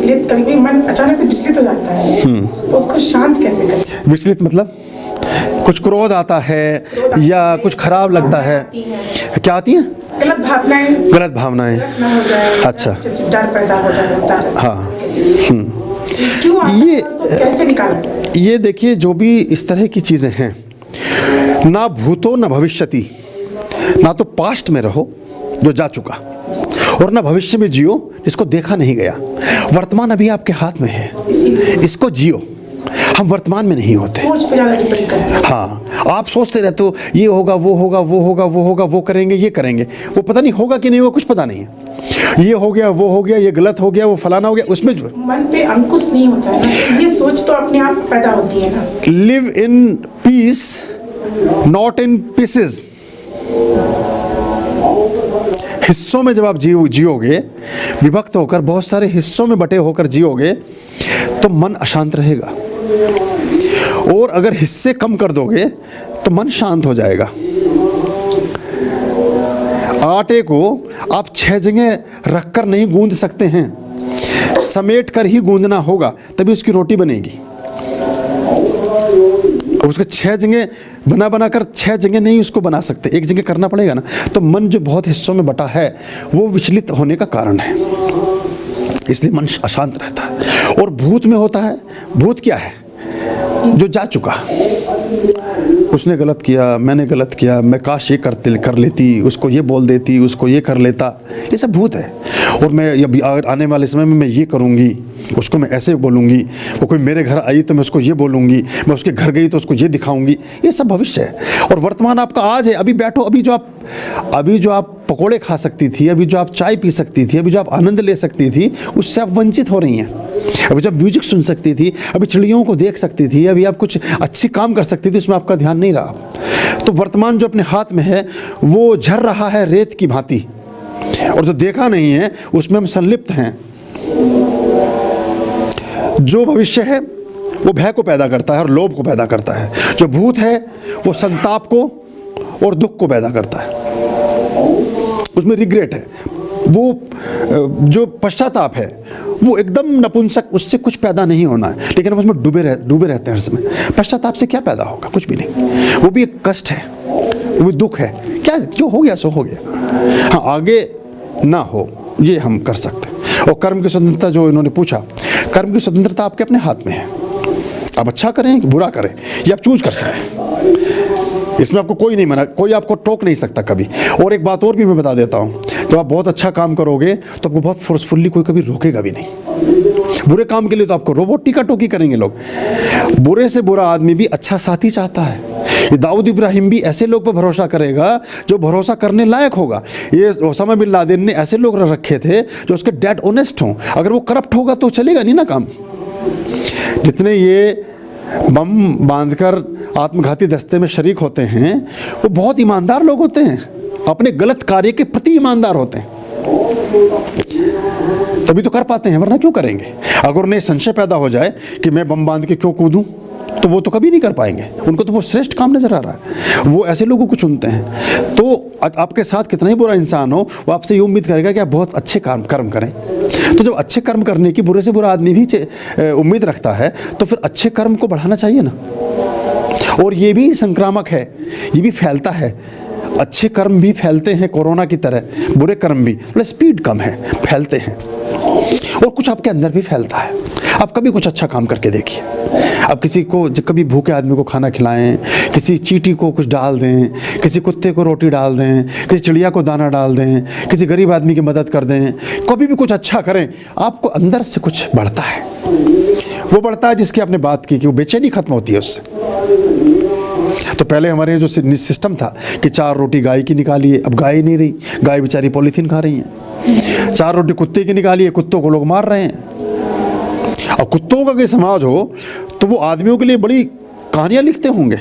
विचलित, कभी भी मन अचानक से विचलित हो जाता है, तो उसको शांत कैसे करें? विचलित मतलब कुछ क्रोध आता है या कुछ खराब लगता है? क्या आती है? गलत भावनाएं, गलत भावनाएं। ना हो जाए, अच्छा। जैसे डर पैदा हो जाता है। हाँ। क्यों आता ये है, उसको कैसे निकाला जाए? ये देखिए, जो भी इस तरह की चीज़ें हैं, ना भूतो न भविष्यति, ना तो पास्ट में रहो जो जा चुका, और ना भविष्य में जियो जिसको देखा नहीं गया। वर्तमान अभी आपके हाथ में है, इसको जियो। हम वर्तमान में नहीं होते। सोच पे ज़्यादा डिपेंड करता है। हाँ, आप सोचते रहते हो ये होगा, वो होगा, वो होगा, वो होगा, वो करेंगे, ये करेंगे, वो पता नहीं होगा कि नहीं होगा, कुछ पता नहीं है। ये हो गया, वो हो गया, ये गलत हो गया, वो फलाना हो गया, उसमें जो मन पे अंकुश नहीं होता है ना, ये सोच तो अपने आप पैदा होती है ना। Live in peace, not in pieces. हिस्सों में जब आप जियोगे, विभक्त होकर बहुत सारे हिस्सों में बटे होकर जियोगे, तो मन अशांत रहेगा। और अगर हिस्से कम कर दोगे तो मन शांत हो जाएगा। आटे को आप 6 जगह रखकर नहीं गूंद सकते हैं, समेट कर ही गूंदना होगा, तभी उसकी रोटी बनेगी। उसको 6 जगह बना कर 6 जगह नहीं उसको बना सकते, एक जगह करना पड़ेगा ना। तो मन जो बहुत हिस्सों में बटा है, वो विचलित होने का कारण है, इसलिए मन अशांत रहता है। और भूत में होता है, भूत क्या है? जो जा चुका, उसने गलत किया, मैंने गलत किया, मैं काश ये कर लेती, उसको ये बोल देती, उसको ये कर लेता, ये सब भूत है। और मैं अभी आने वाले समय में मैं ये करूँगी, उसको मैं ऐसे बोलूँगी, वो कोई मेरे घर आई तो मैं उसको ये बोलूँगी, मैं उसके घर गई तो उसको ये दिखाऊँगी, ये सब भविष्य है। और वर्तमान आपका आज है, अभी बैठो, अभी जो आप पकोड़े खा सकती थी, अभी जो आप चाय पी सकती थी, अभी जो आप आनंद ले सकती थी, उससे आप वंचित हो रही हैं। अभी जब म्यूजिक सुन सकती थी, अभी चिड़ियों को देख सकती थी, अभी आप कुछ अच्छी काम कर सकती थी, उसमें आपका ध्यान नहीं रहा। तो वर्तमान जो अपने हाथ में है, वो झर रहा है रेत की भांति, और जो देखा नहीं है उसमें हम संलिप्त हैं। जो भविष्य है वो भय को पैदा करता है और लोभ को पैदा करता है। जो भूत है वो संताप को और दुख को पैदा करता है, उसमें रिग्रेट है। वो जो पश्चाताप है वो एकदम नपुंसक, उससे कुछ पैदा नहीं होना है, लेकिन हम उसमें डूबे रहते हैं हर समय। पश्चाताप से क्या पैदा होगा? कुछ भी नहीं। वो भी एक कष्ट है, वो भी दुख है। क्या जो हो गया सो हो गया, हाँ आगे ना हो ये हम कर सकते हैं। और कर्म की स्वतंत्रता जो इन्होंने पूछा, कर्म की स्वतंत्रता आपके अपने हाथ में है। आप अच्छा करें कि बुरा करें, ये आप चूज कर सकते हैं। इसमें आपको कोई नहीं मना, कोई आपको टोक नहीं सकता कभी। और एक बात और भी मैं बता देता हूँ, जब आप बहुत अच्छा काम करोगे तो आपको बहुत फोर्सफुल्ली कोई कभी रोकेगा भी नहीं। बुरे काम के लिए तो आपको रोबोट टीका टोकी करेंगे लोग। बुरे से बुरा आदमी भी अच्छा साथी चाहता है। ये दाऊद इब्राहिम भी ऐसे लोग पर भरोसा करेगा जो भरोसा करने लायक होगा। ये ओसामा बिन लादेन ने ऐसे लोग रखे थे जो उसके डेड ऑनेस्ट हों। अगर वो करप्ट होगा तो चलेगा नहीं ना काम। जितने ये बम बांधकर आत्मघाती दस्ते में शरीक होते हैं, वो बहुत ईमानदार लोग होते हैं, अपने गलत कार्य के प्रति ईमानदार होते हैं, तभी तो कर पाते हैं, वरना क्यों करेंगे? अगर उन्हें संशय पैदा हो जाए कि मैं बम बांध के क्यों कूदूं, तो वो तो कभी नहीं कर पाएंगे। उनको तो वो श्रेष्ठ काम नजर आ रहा है, वो ऐसे लोगों को चुनते हैं। तो आपके साथ कितना ही बुरा इंसान हो, वो आपसे ये उम्मीद करेगा कि आप बहुत अच्छे कर्म करें। तो जब अच्छे कर्म करने की बुरे से बुरा आदमी भी उम्मीद रखता है, तो फिर अच्छे कर्म को बढ़ाना चाहिए ना। और ये भी संक्रामक है, ये भी फैलता है। अच्छे कर्म भी फैलते हैं कोरोना की तरह, बुरे कर्म भी, स्पीड कम है, फैलते हैं। और कुछ आपके अंदर भी फैलता है। आप कभी कुछ अच्छा काम करके देखिए। आप किसी को कभी भूखे आदमी को खाना खिलाएं, किसी चींटी को कुछ डाल दें, किसी कुत्ते को रोटी डाल दें, किसी चिड़िया को दाना डाल दें, किसी गरीब आदमी की मदद कर दें, कभी भी कुछ अच्छा करें, आपको अंदर से कुछ बढ़ता है। वो बढ़ता है जिसकी आपने बात की कि वो बेचैनी खत्म होती है उससे। तो पहले हमारे जो सिस्टम था कि 4 रोटी गाय की निकालिए, अब गाय नहीं रही, गाय बेचारी पॉलीथीन खा रही है। 4 रोटी कुत्ते की निकालिए, कुत्तों को लोग मार रहे हैं। और कुत्तों का कोई समाज हो तो वो आदमियों के लिए बड़ी कहानियां लिखते होंगे,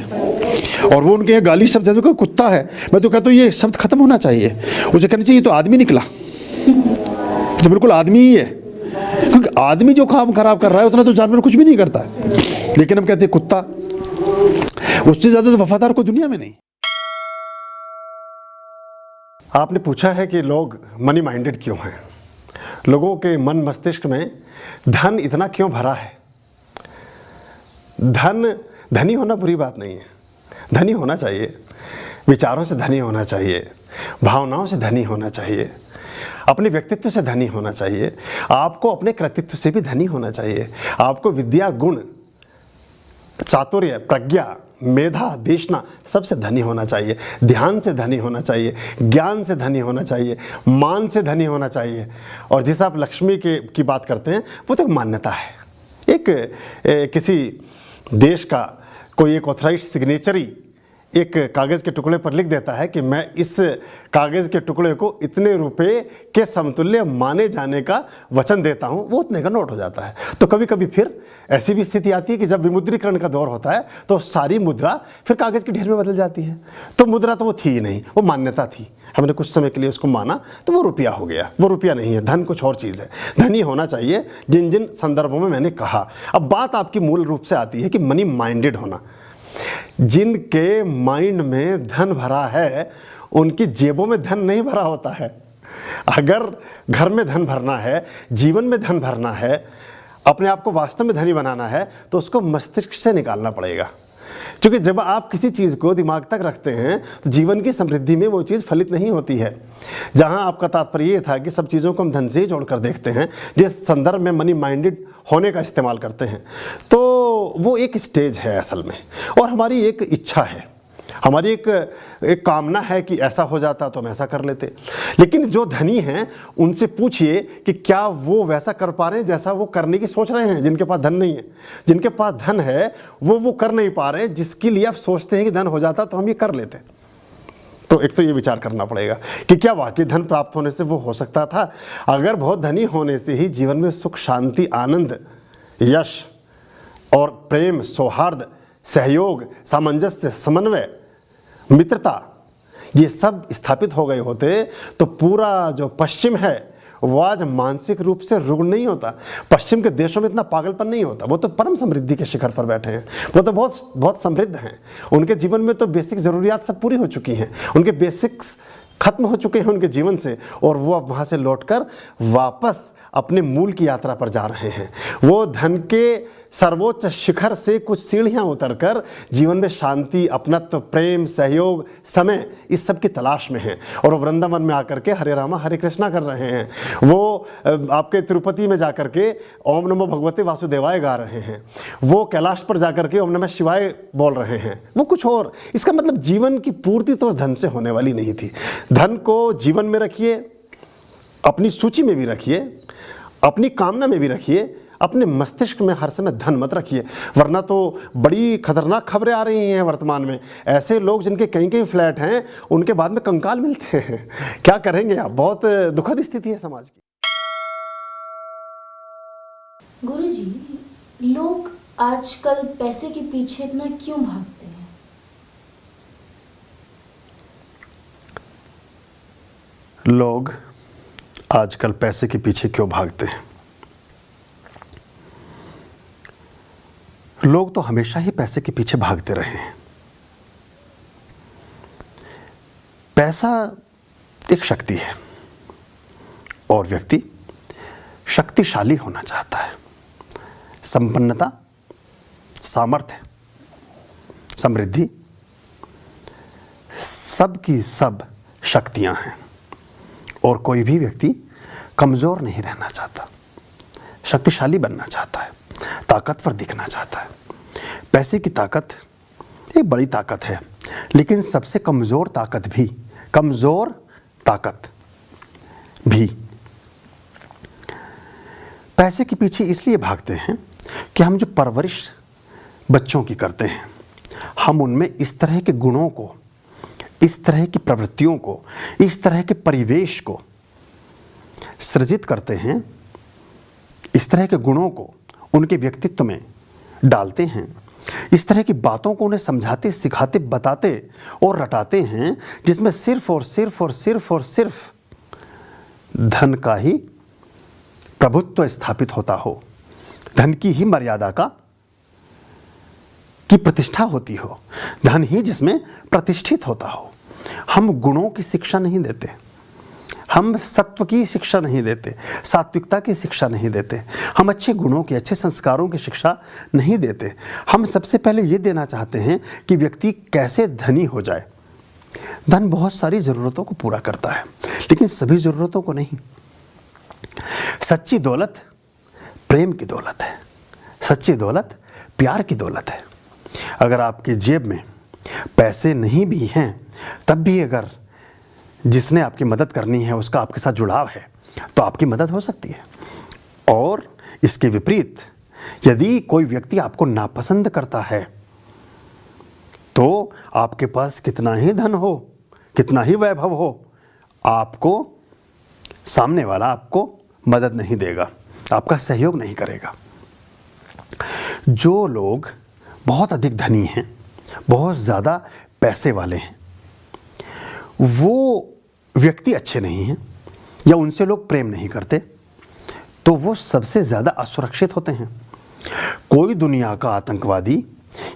और वो उनके यहाँ गाली शब्द, जैसे कोई कुत्ता है, मैं तो कहता हूँ ये शब्द खत्म होना चाहिए। उसे कहना चाहिए तो आदमी निकला, तो बिल्कुल आदमी ही है, क्योंकि आदमी जो काम खराब कर रहा है उतना तो जानवर कुछ भी नहीं करता है। लेकिन हम कहते हैं कुत्ता, उससे ज़्यादा तो वफादार को दुनिया में नहीं। आपने पूछा है कि लोग मनी माइंडेड क्यों हैं। लोगों के मन मस्तिष्क में धन इतना क्यों भरा है। धनी होना बुरी बात नहीं है, धनी होना चाहिए, विचारों से धनी होना चाहिए, भावनाओं से धनी होना चाहिए, अपने व्यक्तित्व से धनी होना चाहिए, आपको अपने कृतित्व से भी धनी होना चाहिए, आपको विद्या, गुण, चातुर्य, प्रज्ञा, मेधा, देशना सबसे धनी होना चाहिए, ध्यान से धनी होना चाहिए, ज्ञान से धनी होना चाहिए, मान से धनी होना चाहिए। और जिस आप लक्ष्मी की बात करते हैं वो तो एक मान्यता है। किसी देश का कोई एक ऑथराइज्ड सिग्नेचरी एक कागज़ के टुकड़े पर लिख देता है कि मैं इस कागज़ के टुकड़े को इतने रुपए के समतुल्य माने जाने का वचन देता हूँ, वो उतने का नोट हो जाता है। तो कभी कभी फिर ऐसी भी स्थिति आती है कि जब विमुद्रीकरण का दौर होता है तो सारी मुद्रा फिर कागज़ के ढेर में बदल जाती है। तो मुद्रा तो वो थी ही नहीं, वो मान्यता थी, हमने कुछ समय के लिए उसको माना तो वो रुपया हो गया। वो रुपया नहीं है, धन कुछ और चीज़ है। धनी होना चाहिए जिन जिन संदर्भों में मैंने कहा। अब बात आपकी मूल रूप से आती है कि मनी माइंडेड होना। जिनके माइंड में धन भरा है उनकी जेबों में धन नहीं भरा होता है। अगर घर में धन भरना है, जीवन में धन भरना है, अपने आप को वास्तव में धनी बनाना है तो उसको मस्तिष्क से निकालना पड़ेगा। क्योंकि जब आप किसी चीज़ को दिमाग तक रखते हैं तो जीवन की समृद्धि में वो चीज़ फलित नहीं होती है। जहां आपका तात्पर्य ये था कि सब चीज़ों को हम धन से ही जोड़कर देखते हैं, जिस संदर्भ में मनी माइंडेड होने का इस्तेमाल करते हैं, तो वो एक स्टेज है असल में। और हमारी एक इच्छा है, हमारी एक कामना है कि ऐसा हो जाता तो हम ऐसा कर लेते। लेकिन जो धनी हैं उनसे पूछिए कि क्या वो वैसा कर पा रहे हैं जैसा वो करने की सोच रहे हैं। जिनके पास धन नहीं है, जिनके पास धन है वो कर नहीं पा रहे, जिसके लिए आप सोचते हैं कि धन हो जाता तो हम ये कर लेते। तो एक तो ये विचार करना पड़ेगा कि क्या वाकई धन प्राप्त होने से वो हो सकता था। अगर बहुत धनी होने से ही जीवन में सुख, शांति, आनंद, यश और प्रेम, सौहार्द, सहयोग, सामंजस्य, समन्वय, मित्रता ये सब स्थापित हो गए होते तो पूरा जो पश्चिम है वो आज मानसिक रूप से रुग्ण नहीं होता। पश्चिम के देशों में इतना पागलपन नहीं होता। वो तो परम समृद्धि के शिखर पर बैठे हैं, वो तो बहुत बहुत समृद्ध हैं। उनके जीवन में तो बेसिक ज़रूरियात सब पूरी हो चुकी हैं, उनके बेसिक्स खत्म हो चुके हैं उनके जीवन से, और वो अब वहाँ से लौटकर वापस अपने मूल की यात्रा पर जा रहे हैं। वो धन के सर्वोच्च शिखर से कुछ सीढ़ियाँ उतरकर जीवन में शांति, अपनत्व, प्रेम, सहयोग, समय, इस सब की तलाश में हैं। और वो वृंदावन में आकर के हरे रामा हरे कृष्णा कर रहे हैं। वो आपके तिरुपति में जाकर के ओम नमो भगवते वासुदेवाय गा रहे हैं। वो कैलाश पर जाकर के ओम नमः शिवाय बोल रहे हैं। वो कुछ और। इसका मतलब जीवन की पूर्ति तो धन से होने वाली नहीं थी। धन को जीवन में रखिए, अपनी सूची में भी रखिए, अपनी कामना में भी रखिए, अपने मस्तिष्क में हर समय धन मत रखिए, वरना तो बड़ी खतरनाक खबरें आ रही हैं वर्तमान में। ऐसे लोग जिनके कई कई फ्लैट हैं उनके बाद में कंकाल मिलते हैं। क्या करेंगे आप? बहुत दुखद स्थिति है समाज की। गुरुजी, लोग आजकल पैसे के पीछे इतना क्यों भागते हैं? लोग आजकल पैसे के पीछे क्यों भागते हैं? लोग तो हमेशा ही पैसे के पीछे भागते रहे हैं। पैसा एक शक्ति है और व्यक्ति शक्तिशाली होना चाहता है। संपन्नता, सामर्थ्य, समृद्धि, सब की सब शक्तियां हैं और कोई भी व्यक्ति कमज़ोर नहीं रहना चाहता, शक्तिशाली बनना चाहता है, ताकतवर दिखना चाहता है। पैसे की ताकत एक बड़ी ताकत है, लेकिन सबसे कमज़ोर ताकत भी पैसे के पीछे इसलिए भागते हैं कि हम जो परवरिश बच्चों की करते हैं, हम उनमें इस तरह के गुणों को, इस तरह की प्रवृत्तियों को, इस तरह के परिवेश को सृजित करते हैं, इस तरह के गुणों को उनके व्यक्तित्व में डालते हैं, इस तरह की बातों को उन्हें समझाते, सिखाते, बताते और रटाते हैं जिसमें सिर्फ और सिर्फ और सिर्फ और सिर्फ धन का ही प्रभुत्व स्थापित होता हो, धन की ही मर्यादा की प्रतिष्ठा होती हो, धन ही जिसमें प्रतिष्ठित होता हो। हम गुणों की शिक्षा नहीं देते, हम सत्व की शिक्षा नहीं देते, सात्विकता की शिक्षा नहीं देते, हम अच्छे गुणों की, अच्छे संस्कारों की शिक्षा नहीं देते। हम सबसे पहले ये देना चाहते हैं कि व्यक्ति कैसे धनी हो जाए। धन बहुत सारी ज़रूरतों को पूरा करता है, लेकिन सभी ज़रूरतों को नहीं। सच्ची दौलत प्रेम की दौलत है, सच्ची दौलत प्यार की दौलत है। अगर आपकी जेब में पैसे नहीं भी हैं, तब भी अगर जिसने आपकी मदद करनी है उसका आपके साथ जुड़ाव है, तो आपकी मदद हो सकती है। और इसके विपरीत यदि कोई व्यक्ति आपको नापसंद करता है, तो आपके पास कितना ही धन हो, कितना ही वैभव हो, आपको सामने वाला आपको मदद नहीं देगा, आपका सहयोग नहीं करेगा। जो लोग बहुत अधिक धनी हैं, बहुत ज़्यादा पैसे वाले हैं, वो व्यक्ति अच्छे नहीं हैं या उनसे लोग प्रेम नहीं करते, तो वो सबसे ज़्यादा असुरक्षित होते हैं। कोई दुनिया का आतंकवादी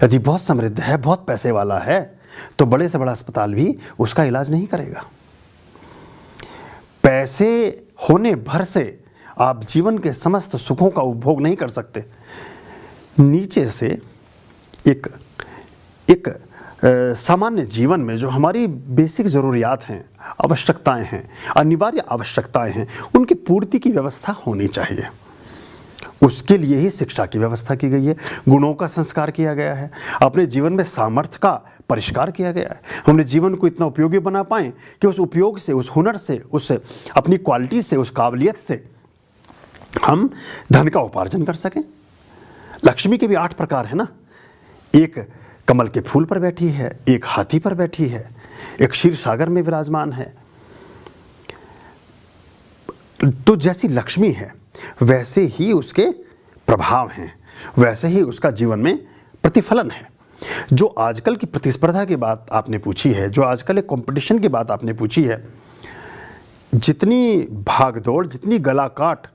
यदि बहुत समृद्ध है, बहुत पैसे वाला है, तो बड़े से बड़ा अस्पताल भी उसका इलाज नहीं करेगा। पैसे होने भर से आप जीवन के समस्त सुखों का उपभोग नहीं कर सकते। नीचे से एक सामान्य जीवन में जो हमारी बेसिक ज़रूरियात हैं, आवश्यकताएं हैं, अनिवार्य आवश्यकताएं हैं, उनकी पूर्ति की व्यवस्था होनी चाहिए। उसके लिए ही शिक्षा की व्यवस्था की गई है, गुणों का संस्कार किया गया है, अपने जीवन में सामर्थ्य का परिष्कार किया गया है। हमने जीवन को इतना उपयोगी बना पाएँ कि उस उपयोग से, उस हुनर से, उस अपनी क्वालिटी से, उस काबिलियत से हम धन का उपार्जन कर सकें। लक्ष्मी के भी 8 प्रकार है ना। एक कमल के फूल पर बैठी है, एक हाथी पर बैठी है, एक क्षीर सागर में विराजमान है। तो जैसी लक्ष्मी है वैसे ही उसके प्रभाव हैं, वैसे ही उसका जीवन में प्रतिफलन है। जो आजकल की प्रतिस्पर्धा की बात आपने पूछी है, जो आजकल एक कंपटीशन की बात आपने पूछी है, जितनी भागदौड़, जितनी गला काट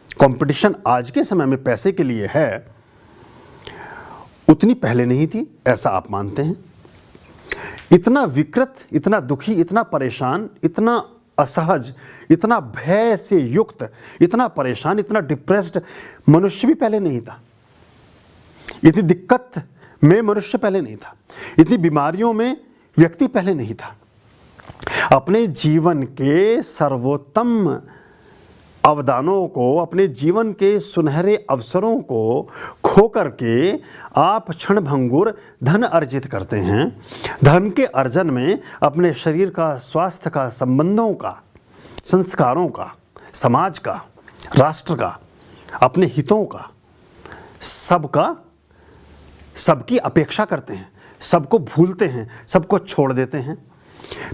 कंपटीशन आज के समय में पैसे के लिए है, उतनी पहले नहीं थी, ऐसा आप मानते हैं? इतना विकृत, इतना दुखी, इतना परेशान, इतना असहज, इतना भय से युक्त, इतना परेशान, इतना डिप्रेस्ड मनुष्य भी पहले नहीं था। इतनी दिक्कत में मनुष्य पहले नहीं था, इतनी बीमारियों में व्यक्ति पहले नहीं था। अपने जीवन के सर्वोत्तम अवदानों को, अपने जीवन के सुनहरे अवसरों को खो करके आप क्षणभंगुर धन अर्जित करते हैं। धन के अर्जन में अपने शरीर का, स्वास्थ्य का, संबंधों का, संस्कारों का, समाज का, राष्ट्र का, अपने हितों का, सबकी अपेक्षा करते हैं, सबको भूलते हैं, सबको छोड़ देते हैं।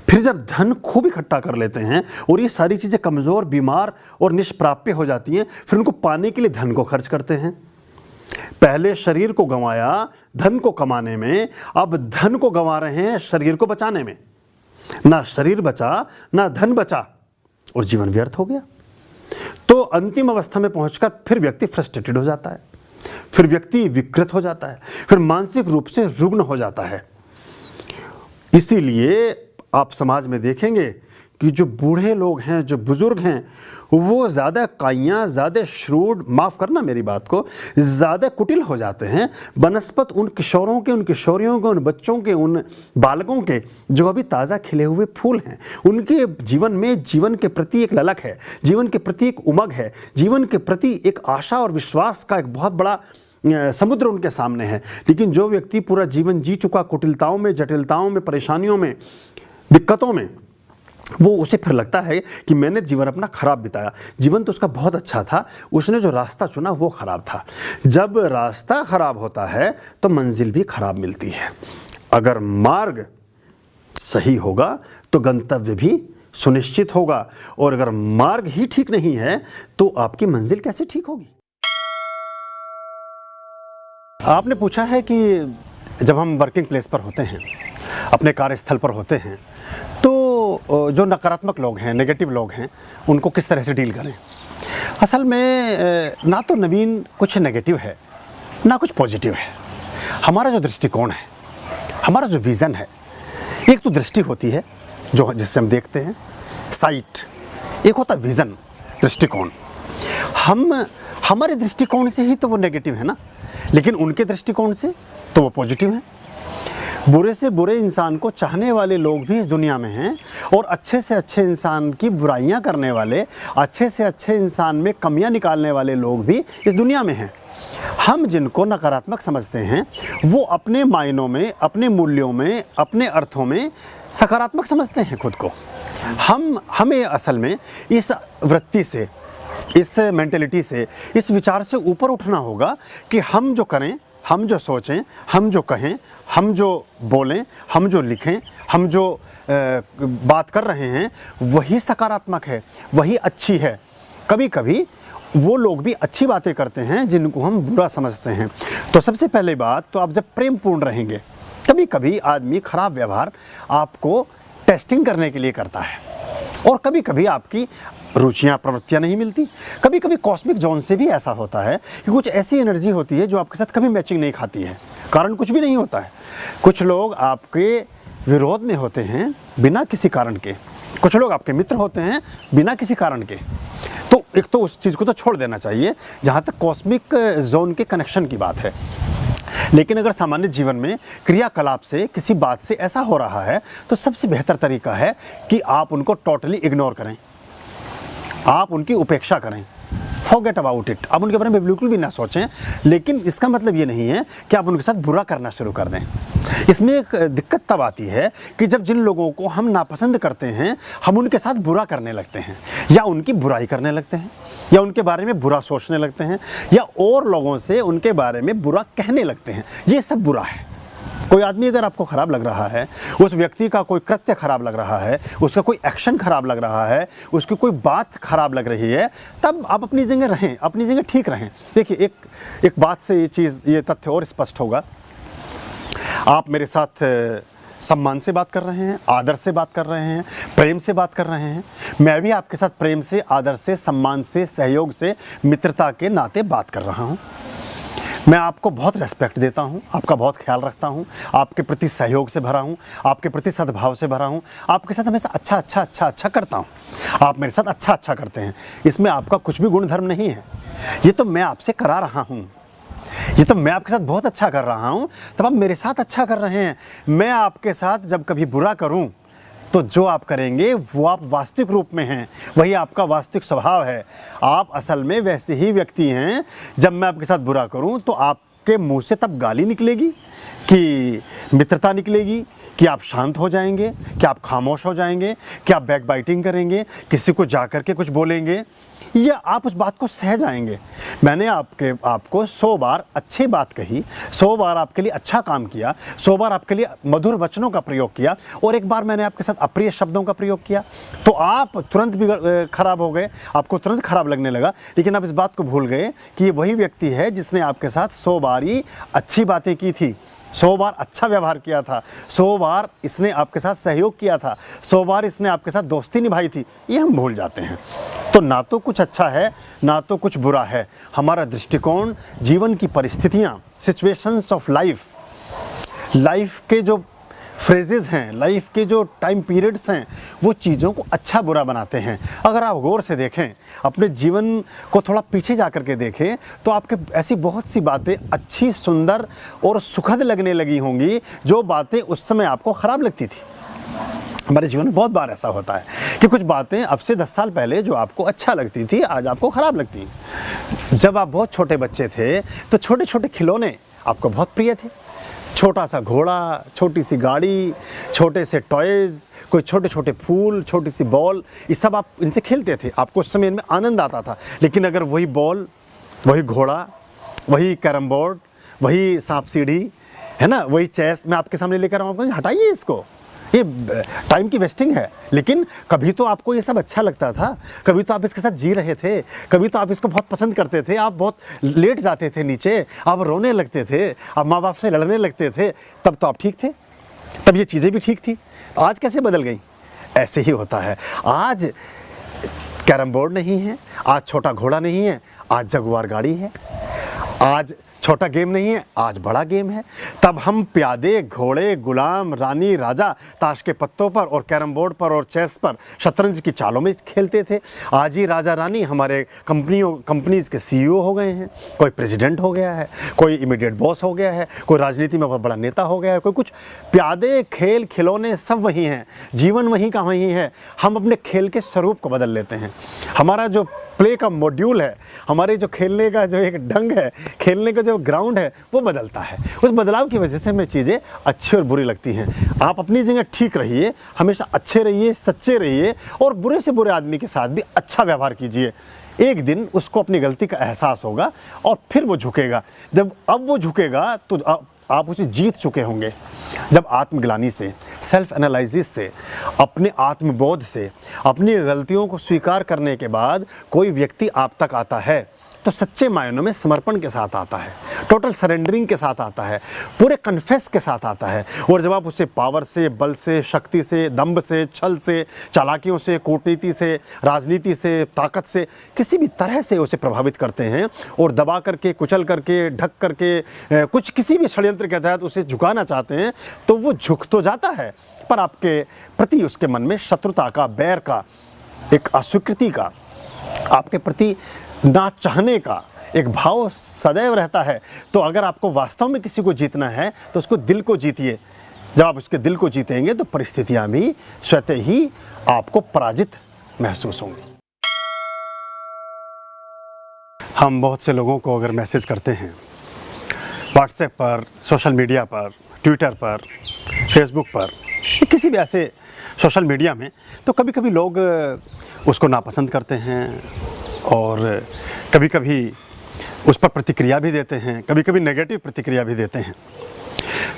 फिर जब धन खूब इकट्ठा कर लेते हैं और ये सारी चीज़ें कमज़ोर, बीमार और निष्प्राप्य हो जाती हैं, फिर उनको पाने के लिए धन को खर्च करते हैं। पहले शरीर को गंवाया धन को कमाने में, अब धन को गंवा रहे हैं शरीर को बचाने में। ना शरीर बचा, ना धन बचा और जीवन व्यर्थ हो गया। तो अंतिम अवस्था में पहुंचकर फिर व्यक्ति फ्रस्ट्रेटेड हो जाता है, फिर व्यक्ति विकृत हो जाता है, फिर मानसिक रूप से रुग्ण हो जाता है। इसीलिए आप समाज में देखेंगे कि जो बूढ़े लोग हैं, जो बुजुर्ग हैं, वो ज़्यादा काइयाँ, ज़्यादा श्रूड, माफ़ करना मेरी बात को, ज़्यादा कुटिल हो जाते हैं बनस्पत उन किशोरों के, उन किशोरियों के, उन बच्चों के, उन बालकों के जो अभी ताज़ा खिले हुए फूल हैं। उनके जीवन में जीवन के प्रति एक ललक है, जीवन के प्रति एक उमंग है, जीवन के प्रति एक आशा और विश्वास का एक बहुत बड़ा समुद्र उनके सामने है। लेकिन जो व्यक्ति पूरा जीवन जी चुका कुटिलताओं में, जटिलताओं में, परेशानियों में, दिक्कतों में, वो उसे फिर लगता है कि मैंने जीवन अपना खराब बिताया। जीवन तो उसका बहुत अच्छा था, उसने जो रास्ता चुना वो खराब था। जब रास्ता खराब होता है तो मंजिल भी खराब मिलती है। अगर मार्ग सही होगा तो गंतव्य भी सुनिश्चित होगा, और अगर मार्ग ही ठीक नहीं है तो आपकी मंजिल कैसे ठीक होगी? आपने पूछा है कि जब हम वर्किंग प्लेस पर होते हैं, अपने कार्यस्थल पर होते हैं, तो जो नकारात्मक लोग हैं, नेगेटिव लोग हैं, उनको किस तरह से डील करें। असल में ना तो नवीन कुछ नेगेटिव है, ना कुछ पॉजिटिव है। हमारा जो दृष्टिकोण है, हमारा जो विज़न है, एक तो दृष्टि होती है जो जिससे हम देखते हैं, साइट, एक होता है विज़न, दृष्टिकोण। हमारे दृष्टिकोण से ही तो वो नेगेटिव है ना, लेकिन उनके दृष्टिकोण से तो वो पॉजिटिव है। बुरे से बुरे इंसान को चाहने वाले लोग भी इस दुनिया में हैं, और अच्छे से अच्छे इंसान की बुराइयां करने वाले, अच्छे से अच्छे इंसान में कमियां निकालने वाले लोग भी इस दुनिया में हैं। हम जिनको नकारात्मक समझते हैं वो अपने मायनों में, अपने मूल्यों में, अपने अर्थों में सकारात्मक समझते हैं खुद को। हमें असल में इस वृत्ति से, इस मेंटेलिटी से, इस विचार से ऊपर उठना होगा कि हम जो करें, हम जो सोचें, हम जो कहें, हम जो बोलें, हम जो लिखें, हम जो बात कर रहे हैं वही सकारात्मक है, वही अच्छी है। कभी कभी वो लोग भी अच्छी बातें करते हैं जिनको हम बुरा समझते हैं। तो सबसे पहले बात तो आप जब प्रेम पूर्ण रहेंगे, कभी कभी आदमी खराब व्यवहार आपको टेस्टिंग करने के लिए करता है, और कभी कभी आपकी रुचियाँ प्रवृत्तियाँ नहीं मिलती। कभी कभी कॉस्मिक जोन से भी ऐसा होता है कि कुछ ऐसी एनर्जी होती है जो आपके साथ कभी मैचिंग नहीं खाती है, कारण कुछ भी नहीं होता है। कुछ लोग आपके विरोध में होते हैं बिना किसी कारण के, कुछ लोग आपके मित्र होते हैं बिना किसी कारण के। तो एक तो उस चीज़ को तो छोड़ देना चाहिए जहाँ तक कॉस्मिक जोन के कनेक्शन की बात है। लेकिन अगर सामान्य जीवन में क्रियाकलाप से किसी बात से ऐसा हो रहा है तो सबसे बेहतर तरीका है कि आप उनको टोटली इग्नोर करें, आप उनकी उपेक्षा करें, फॉरगेट अबाउट इट। आप उनके बारे में बिल्कुल भी ना सोचें। लेकिन इसका मतलब ये नहीं है कि आप उनके साथ बुरा करना शुरू कर दें। इसमें एक दिक्कत तब आती है कि जब जिन लोगों को हम नापसंद करते हैं हम उनके साथ बुरा करने लगते हैं, या उनकी बुराई करने लगते हैं, या उनके बारे में बुरा सोचने लगते हैं, या और लोगों से उनके बारे में बुरा कहने लगते हैं। ये सब बुरा है। कोई आदमी अगर आपको ख़राब लग रहा है, उस व्यक्ति का कोई कृत्य ख़राब लग रहा है, उसका कोई एक्शन ख़राब लग रहा है, उसकी कोई बात ख़राब लग रही है, तब आप अपनी जगह रहें, अपनी जगह ठीक रहें। देखिए, एक बात से ये तथ्य और स्पष्ट होगा। आप मेरे साथ सम्मान से बात कर रहे हैं, आदर से बात कर रहे हैं, प्रेम से बात कर रहे हैं। मैं भी आपके साथ प्रेम से, आदर से, सम्मान से, सहयोग से, मित्रता के नाते बात कर रहा हूँ। मैं आपको बहुत रेस्पेक्ट देता हूँ, आपका बहुत ख्याल रखता हूँ, आपके प्रति सहयोग से भरा हूँ, आपके प्रति सद्भाव से भरा हूँ, आपके साथ हमेशा अच्छा करता हूँ। आप मेरे साथ अच्छा करते हैं, इसमें आपका कुछ भी गुण धर्म नहीं है। ये तो मैं आपसे करा रहा हूँ, ये तो मैं आपके साथ बहुत अच्छा कर रहा हूँ, तब आप मेरे साथ अच्छा कर रहे हैं। मैं आपके साथ जब कभी बुरा करूँ तो जो आप करेंगे वो आप वास्तविक रूप में हैं, वही आपका वास्तविक स्वभाव है। आप असल में वैसे ही व्यक्ति हैं। जब मैं आपके साथ बुरा करूं तो आपके मुंह से तब गाली निकलेगी कि मित्रता निकलेगी, कि आप शांत हो जाएंगे, कि आप खामोश हो जाएंगे, कि आप बैक बाइटिंग करेंगे, किसी को जा कर के कुछ बोलेंगे, या आप उस बात को सह जाएंगे। मैंने आपको 100 बार अच्छी बात कही, 100 बार आपके लिए अच्छा काम किया, 100 बार आपके लिए मधुर वचनों का प्रयोग किया, और एक बार मैंने आपके साथ अप्रिय शब्दों का प्रयोग किया, तो आप तुरंत खराब हो गए, आपको तुरंत खराब लगने लगा। लेकिन आप इस बात को भूल गए कि ये वही व्यक्ति है जिसने आपके साथ 100 बार ही अच्छी बातें की थी, 100 बार अच्छा व्यवहार किया था, 100 बार इसने आपके साथ सहयोग किया था, 100 बार इसने आपके साथ दोस्ती निभाई थी। ये हम भूल जाते हैं। तो ना तो कुछ अच्छा है, ना तो कुछ बुरा है। हमारा दृष्टिकोण, जीवन की परिस्थितियाँ, सिचुएशंस ऑफ लाइफ के जो फ्रेजेस हैं, लाइफ के जो टाइम पीरियड्स हैं, वो चीज़ों को अच्छा बुरा बनाते हैं। अगर आप गौर से देखें, अपने जीवन को थोड़ा पीछे जा कर के देखें, तो आपके ऐसी बहुत सी बातें अच्छी, सुंदर और सुखद लगने लगी होंगी जो बातें उस समय आपको ख़राब लगती थी। हमारे जीवन में बहुत बार ऐसा होता है कि कुछ बातें अब से 10 साल पहले जो आपको अच्छा लगती थी आज आपको ख़राब लगती हैं। जब आप बहुत छोटे बच्चे थे तो छोटे छोटे खिलौने आपको बहुत प्रिय थे। छोटा सा घोड़ा, छोटी सी गाड़ी, छोटे से टॉयज़, कोई छोटे छोटे फूल, छोटी सी बॉल, ये सब आप इनसे खेलते थे, आपको उस समय इनमें आनंद आता था। लेकिन अगर वही बॉल, वही घोड़ा, वही कैरम बोर्ड, वही सांप सीढ़ी, है ना, वही चेस मैं आपके सामने लेकर आऊँ, आपको हटाइए इसको, ये टाइम की वेस्टिंग है। लेकिन कभी तो आपको ये सब अच्छा लगता था, कभी तो आप इसके साथ जी रहे थे, कभी तो आप इसको बहुत पसंद करते थे, आप बहुत लेट जाते थे नीचे, आप रोने लगते थे, आप माँ बाप से लड़ने लगते थे, तब तो आप ठीक थे, तब ये चीज़ें भी ठीक थी। आज कैसे बदल गई? ऐसे ही होता है। आज कैरम बोर्ड नहीं है, आज छोटा घोड़ा नहीं है, आज जगुआर गाड़ी है, आज छोटा गेम नहीं है, आज बड़ा गेम है। तब हम प्यादे, घोड़े, गुलाम, रानी, राजा ताश के पत्तों पर और कैरम बोर्ड पर और चेस पर शतरंज की चालों में खेलते थे। आज ही राजा रानी हमारे कंपनीज के CEO हो गए हैं, कोई प्रेसिडेंट हो गया है, कोई इमीडिएट बॉस हो गया है, कोई राजनीति में बहुत बड़ा नेता हो गया है, कोई कुछ। प्यादे, खेल, खिलौने सब वही हैं, जीवन वहीं का वहीं है। हम अपने खेल के स्वरूप को बदल लेते हैं। हमारा जो प्ले का मॉड्यूल है, हमारे जो खेलने का जो एक ढंग है, खेलने का जो ग्राउंड है, वो बदलता है। उस बदलाव की वजह से हमें चीज़ें अच्छी और बुरी लगती हैं। आप अपनी जगह ठीक रहिए, हमेशा अच्छे रहिए, सच्चे रहिए और बुरे से बुरे आदमी के साथ भी अच्छा व्यवहार कीजिए। एक दिन उसको अपनी गलती का एहसास होगा और फिर वो झुकेगा। जब अब वो झुकेगा तो आप उसे जीत चुके होंगे। जब आत्मग्लानि से, सेल्फ एनालिसिस से, अपने आत्मबोध से, अपनी गलतियों को स्वीकार करने के बाद कोई व्यक्ति आप तक आता है तो सच्चे मायनों में समर्पण के साथ आता है, टोटल सरेंडरिंग के साथ आता है, पूरे कन्फेस के साथ आता है। और जब आप उसे पावर से, बल से, शक्ति से, दंभ से, छल से, चालाकियों से, कूटनीति से, राजनीति से, ताकत से, किसी भी तरह से उसे प्रभावित करते हैं और दबा करके, कुचल करके, ढक करके, कुछ किसी भी षड्यंत्र के तहत उसे झुकाना चाहते हैं, तो वो झुक तो जाता है, पर आपके प्रति उसके मन में शत्रुता का, बैर का, एक अस्वीकृति का, आपके प्रति ना चाहने का एक भाव सदैव रहता है। तो अगर आपको वास्तव में किसी को जीतना है तो उसको दिल को जीतिए। जब आप उसके दिल को जीतेंगे तो परिस्थितियां भी स्वतः ही आपको पराजित महसूस होंगी। हम बहुत से लोगों को अगर मैसेज करते हैं व्हाट्सएप पर, सोशल मीडिया पर, ट्विटर पर, फेसबुक पर, किसी भी ऐसे सोशल मीडिया में, तो कभी कभी लोग उसको नापसंद करते हैं और कभी कभी उस पर प्रतिक्रिया भी देते हैं, कभी कभी नेगेटिव प्रतिक्रिया भी देते हैं।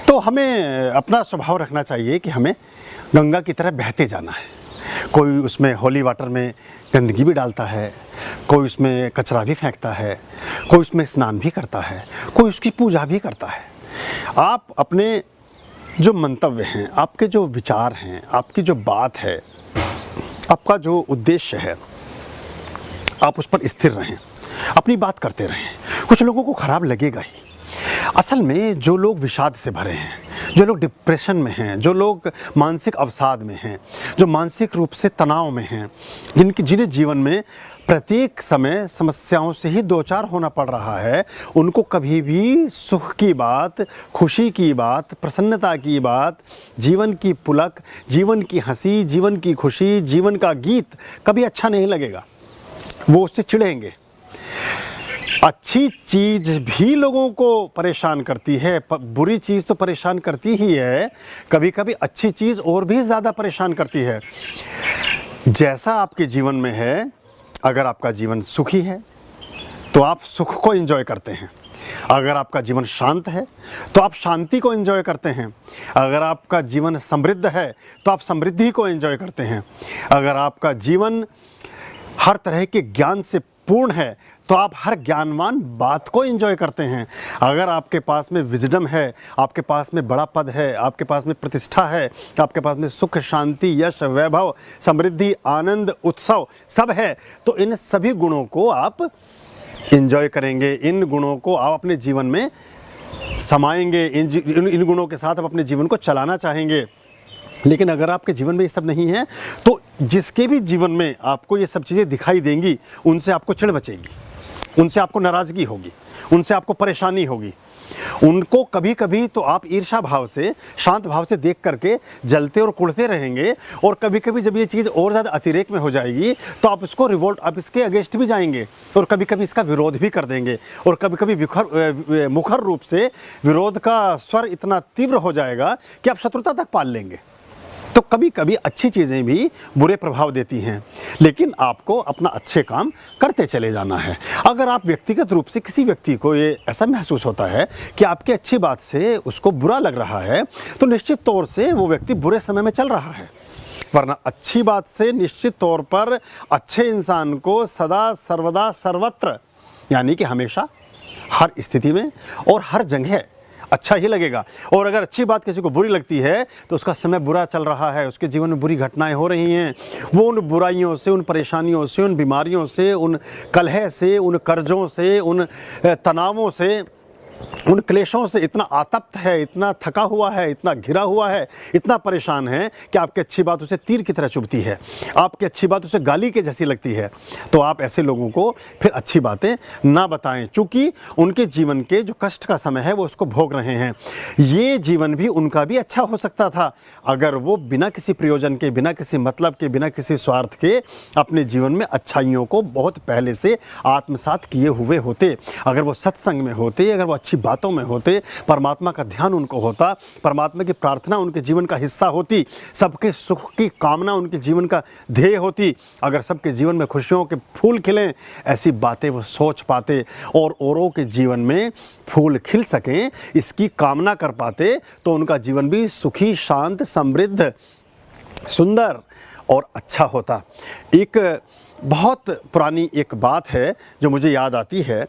तो हमें अपना स्वभाव रखना चाहिए कि हमें गंगा की तरह बहते जाना है। कोई उसमें होली वाटर में गंदगी भी डालता है, कोई उसमें कचरा भी फेंकता है, कोई उसमें स्नान भी करता है, कोई उसकी पूजा भी करता है। आप अपने जो मंतव्य हैं, आपके जो विचार हैं, आपकी जो बात है, आपका जो उद्देश्य है, आप उस पर स्थिर रहें, अपनी बात करते रहें। कुछ लोगों को ख़राब लगेगा ही। असल में जो लोग विषाद से भरे हैं, जो लोग डिप्रेशन में हैं, जो लोग मानसिक अवसाद में हैं, जो मानसिक रूप से तनाव में हैं, जिन्हें जीवन में प्रत्येक समय समस्याओं से ही दो चार होना पड़ रहा है, उनको कभी भी सुख की बात, खुशी की बात, प्रसन्नता की बात, जीवन की पुलक, जीवन की हंसी, जीवन की खुशी, जीवन का गीत कभी अच्छा नहीं लगेगा। वो उससे चिढ़ेंगे। अच्छी चीज़ भी लोगों को परेशान करती है, बुरी चीज़ तो परेशान करती ही है, कभी कभी अच्छी चीज़ और भी ज़्यादा परेशान करती है। जैसा आपके जीवन में है, अगर आपका जीवन सुखी है तो आप सुख को एंजॉय करते हैं, अगर आपका जीवन शांत है तो आप शांति को एंजॉय करते हैं, अगर आपका जीवन समृद्ध है तो आप समृद्धि को एंजॉय करते हैं, अगर आपका जीवन हर तरह के ज्ञान से पूर्ण है तो आप हर ज्ञानवान बात को एंजॉय करते हैं। अगर आपके पास में विजडम है, आपके पास में बड़ा पद है, आपके पास में प्रतिष्ठा है, आपके पास में सुख, शांति, यश, वैभव, समृद्धि, आनंद, उत्सव सब है, तो इन सभी गुणों को आप एंजॉय करेंगे, इन गुणों को आप अपने जीवन में समाएंगे, इन गुणों के साथ आप अपने जीवन को चलाना चाहेंगे। लेकिन अगर आपके जीवन में ये सब नहीं है तो जिसके भी जीवन में आपको ये सब चीज़ें दिखाई देंगी, उनसे आपको चिढ़ मचेगी, उनसे आपको नाराज़गी होगी, उनसे आपको परेशानी होगी। उनको कभी कभी तो आप ईर्ष्या भाव से, शांत भाव से देख करके जलते और कुढ़ते रहेंगे, और कभी कभी जब ये चीज़ और ज़्यादा अतिरेक में हो जाएगी तो आप इसको रिवोल्ट, आप इसके अगेंस्ट भी जाएंगे और कभी कभी इसका विरोध भी कर देंगे, और कभी कभी मुखर रूप से विरोध का स्वर इतना तीव्र हो जाएगा कि आप शत्रुता तक पाल लेंगे। तो कभी कभी अच्छी चीज़ें भी बुरे प्रभाव देती हैं, लेकिन आपको अपना अच्छे काम करते चले जाना है। अगर आप व्यक्तिगत रूप से किसी व्यक्ति को ये ऐसा महसूस होता है कि आपकी अच्छी बात से उसको बुरा लग रहा है, तो निश्चित तौर से वो व्यक्ति बुरे समय में चल रहा है। वरना अच्छी बात से निश्चित तौर पर अच्छे इंसान को सदा सर्वदा सर्वत्र, यानी कि हमेशा, हर स्थिति में और हर जगह अच्छा ही लगेगा। और अगर अच्छी बात किसी को बुरी लगती है तो उसका समय बुरा चल रहा है, उसके जीवन में बुरी घटनाएं हो रही हैं, वो उन बुराइयों से, उन परेशानियों से, उन बीमारियों से, उन कलह से, उन कर्जों से, उन तनावों से उन क्लेशों से इतना आतप्त है, इतना थका हुआ है, इतना घिरा हुआ है, इतना परेशान है कि आपकी अच्छी बात उसे तीर की तरह चुभती है, आपकी अच्छी बात उसे गाली के जैसी लगती है। तो आप ऐसे लोगों को फिर अच्छी बातें ना बताएं, चूँकि उनके जीवन के जो कष्ट का समय है वो उसको भोग रहे हैं। ये जीवन भी उनका भी अच्छा हो सकता था अगर वो बिना किसी प्रयोजन के, बिना किसी मतलब के, बिना किसी स्वार्थ के अपने जीवन में अच्छाइयों को बहुत पहले से आत्मसात किए हुए होते। अगर वो सत्संग में होते, अगर वो अच्छी बातों में होते, परमात्मा का ध्यान उनको होता, परमात्मा की प्रार्थना उनके जीवन का हिस्सा होती, सबके सुख की कामना उनके जीवन का ध्येय होती, अगर सबके जीवन में खुशियों के फूल खिलें, ऐसी बातें वो सोच पाते और औरों के जीवन में फूल खिल सकें इसकी कामना कर पाते, तो उनका जीवन भी सुखी, शांत, समृद्ध, सुंदर और अच्छा होता। एक बहुत पुरानी एक बात है जो मुझे याद आती है।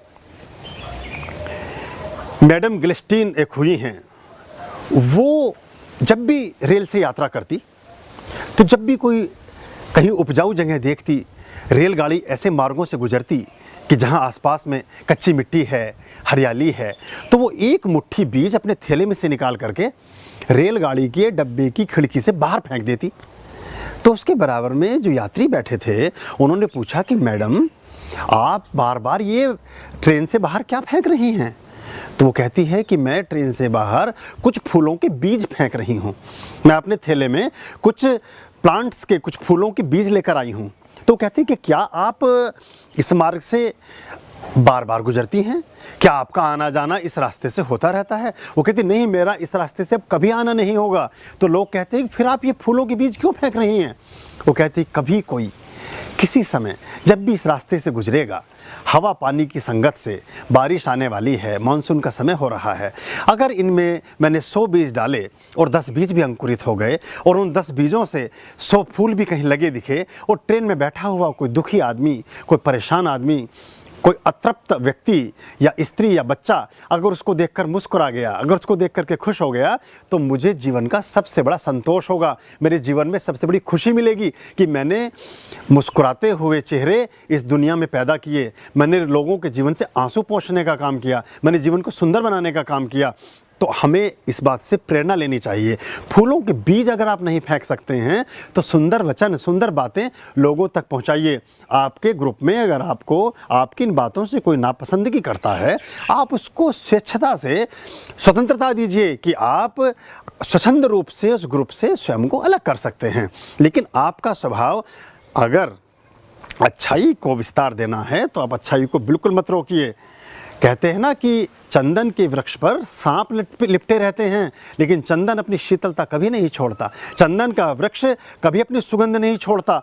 मैडम गिलस्टीन एक हुई हैं, वो जब भी रेल से यात्रा करती तो जब भी कोई कहीं उपजाऊ जगह देखती, रेलगाड़ी ऐसे मार्गों से गुजरती कि जहां आसपास में कच्ची मिट्टी है, हरियाली है, तो वो एक मुट्ठी बीज अपने थैले में से निकाल करके रेलगाड़ी के डब्बे की खिड़की से बाहर फेंक देती। तो उसके बराबर में जो यात्री बैठे थे उन्होंने पूछा कि मैडम आप बार बार ये ट्रेन से बाहर क्या फेंक रही हैं? तो वो कहती है कि मैं ट्रेन से बाहर कुछ फूलों के बीज फेंक रही हूँ, मैं अपने थैले में कुछ प्लांट्स के, कुछ फूलों के बीज लेकर आई हूँ। तो कहती है कि क्या आप इस मार्ग से बार बार गुजरती हैं? क्या आपका आना जाना इस रास्ते से होता रहता है? वो कहती नहीं, मेरा इस रास्ते से अब कभी आना नहीं होगा। तो लोग कहते हैं फिर आप ये फूलों के बीज क्यों फेंक रही हैं? वो कहती कभी कोई किसी समय जब भी इस रास्ते से गुजरेगा, हवा पानी की संगत से बारिश आने वाली है, मानसून का समय हो रहा है, अगर इनमें मैंने 100 बीज डाले और 10 बीज भी अंकुरित हो गए और उन 10 बीजों से 100 फूल भी कहीं लगे दिखे और ट्रेन में बैठा हुआ कोई दुखी आदमी, कोई परेशान आदमी, कोई अतृप्त व्यक्ति या स्त्री या बच्चा अगर उसको देखकर मुस्कुरा गया, अगर उसको देख करके खुश हो गया, तो मुझे जीवन का सबसे बड़ा संतोष होगा, मेरे जीवन में सबसे बड़ी खुशी मिलेगी कि मैंने मुस्कुराते हुए चेहरे इस दुनिया में पैदा किए, मैंने लोगों के जीवन से आंसू पोंछने का काम किया, मैंने जीवन को सुंदर बनाने का काम किया। तो हमें इस बात से प्रेरणा लेनी चाहिए। फूलों के बीज अगर आप नहीं फेंक सकते हैं तो सुंदर वचन, सुंदर बातें लोगों तक पहुंचाइए। आपके ग्रुप में अगर आपको आपकी इन बातों से कोई नापसंदगी करता है, आप उसको स्वेच्छता से स्वतंत्रता दीजिए कि आप स्वच्छंद रूप से उस ग्रुप से स्वयं को अलग कर सकते हैं। लेकिन आपका स्वभाव अगर अच्छाई को विस्तार देना है तो आप अच्छाई को बिल्कुल मत रोकिए। कहते हैं ना कि चंदन के वृक्ष पर सांप लिपटे रहते हैं, लेकिन चंदन अपनी शीतलता कभी नहीं छोड़ता, चंदन का वृक्ष कभी अपनी सुगंध नहीं छोड़ता।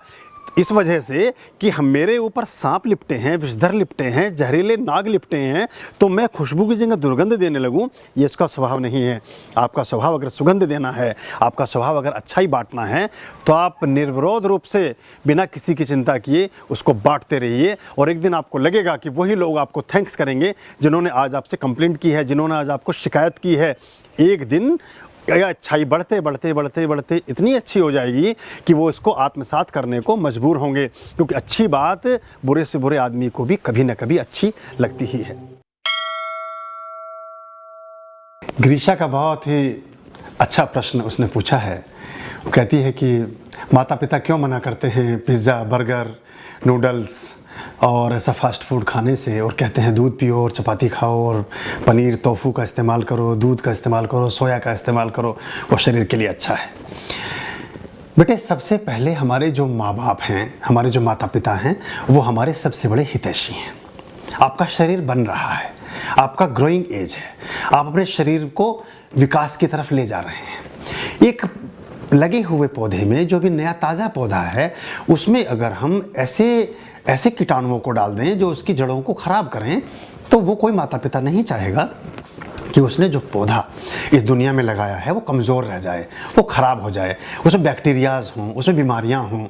इस वजह से कि हम मेरे ऊपर सांप लिपटे हैं, विषधर लिपटे हैं, जहरीले नाग लिपटे हैं, तो मैं खुशबू की जगह दुर्गंध देने लगूं, ये इसका स्वभाव नहीं है। आपका स्वभाव अगर सुगंध देना है, आपका स्वभाव अगर अच्छाई बांटना है, तो आप निर्विरोध रूप से बिना किसी की चिंता किए उसको बांटते रहिए और एक दिन आपको लगेगा कि वही लोग आपको थैंक्स करेंगे जिन्होंने आज आपसे कंप्लेंट की है, जिन्होंने आज आपको शिकायत की है। एक दिन यह अच्छाई बढ़ते बढ़ते बढ़ते बढ़ते इतनी अच्छी हो जाएगी कि वो इसको आत्मसात करने को मजबूर होंगे, क्योंकि अच्छी बात बुरे से बुरे आदमी को भी कभी न कभी अच्छी लगती ही है। ग्रीशा का बहुत ही अच्छा प्रश्न उसने पूछा है। वो कहती है कि माता पिता क्यों मना करते हैं पिज़्ज़ा, बर्गर, नूडल्स और ऐसा फास्ट फूड खाने से, और कहते हैं दूध पियो और चपाती खाओ और पनीर टोफू का इस्तेमाल करो, दूध का इस्तेमाल करो, सोया का इस्तेमाल करो, वो शरीर के लिए अच्छा है। बेटे, सबसे पहले हमारे जो माँ बाप हैं, हमारे जो माता पिता हैं, वो हमारे सबसे बड़े हितैषी हैं। आपका शरीर बन रहा है, आपका ग्रोइंग एज है, आप अपने शरीर को विकास की तरफ ले जा रहे हैं। एक लगे हुए पौधे में जो भी नया ताज़ा पौधा है, उसमें अगर हम ऐसे कीटाणुओं को डाल दें जो उसकी जड़ों को ख़राब करें, तो वो कोई माता पिता नहीं चाहेगा कि उसने जो पौधा इस दुनिया में लगाया है वो कमज़ोर रह जाए, वो ख़राब हो जाए, उसमें बैक्टीरियाज़ हों, उसमें बीमारियां हों,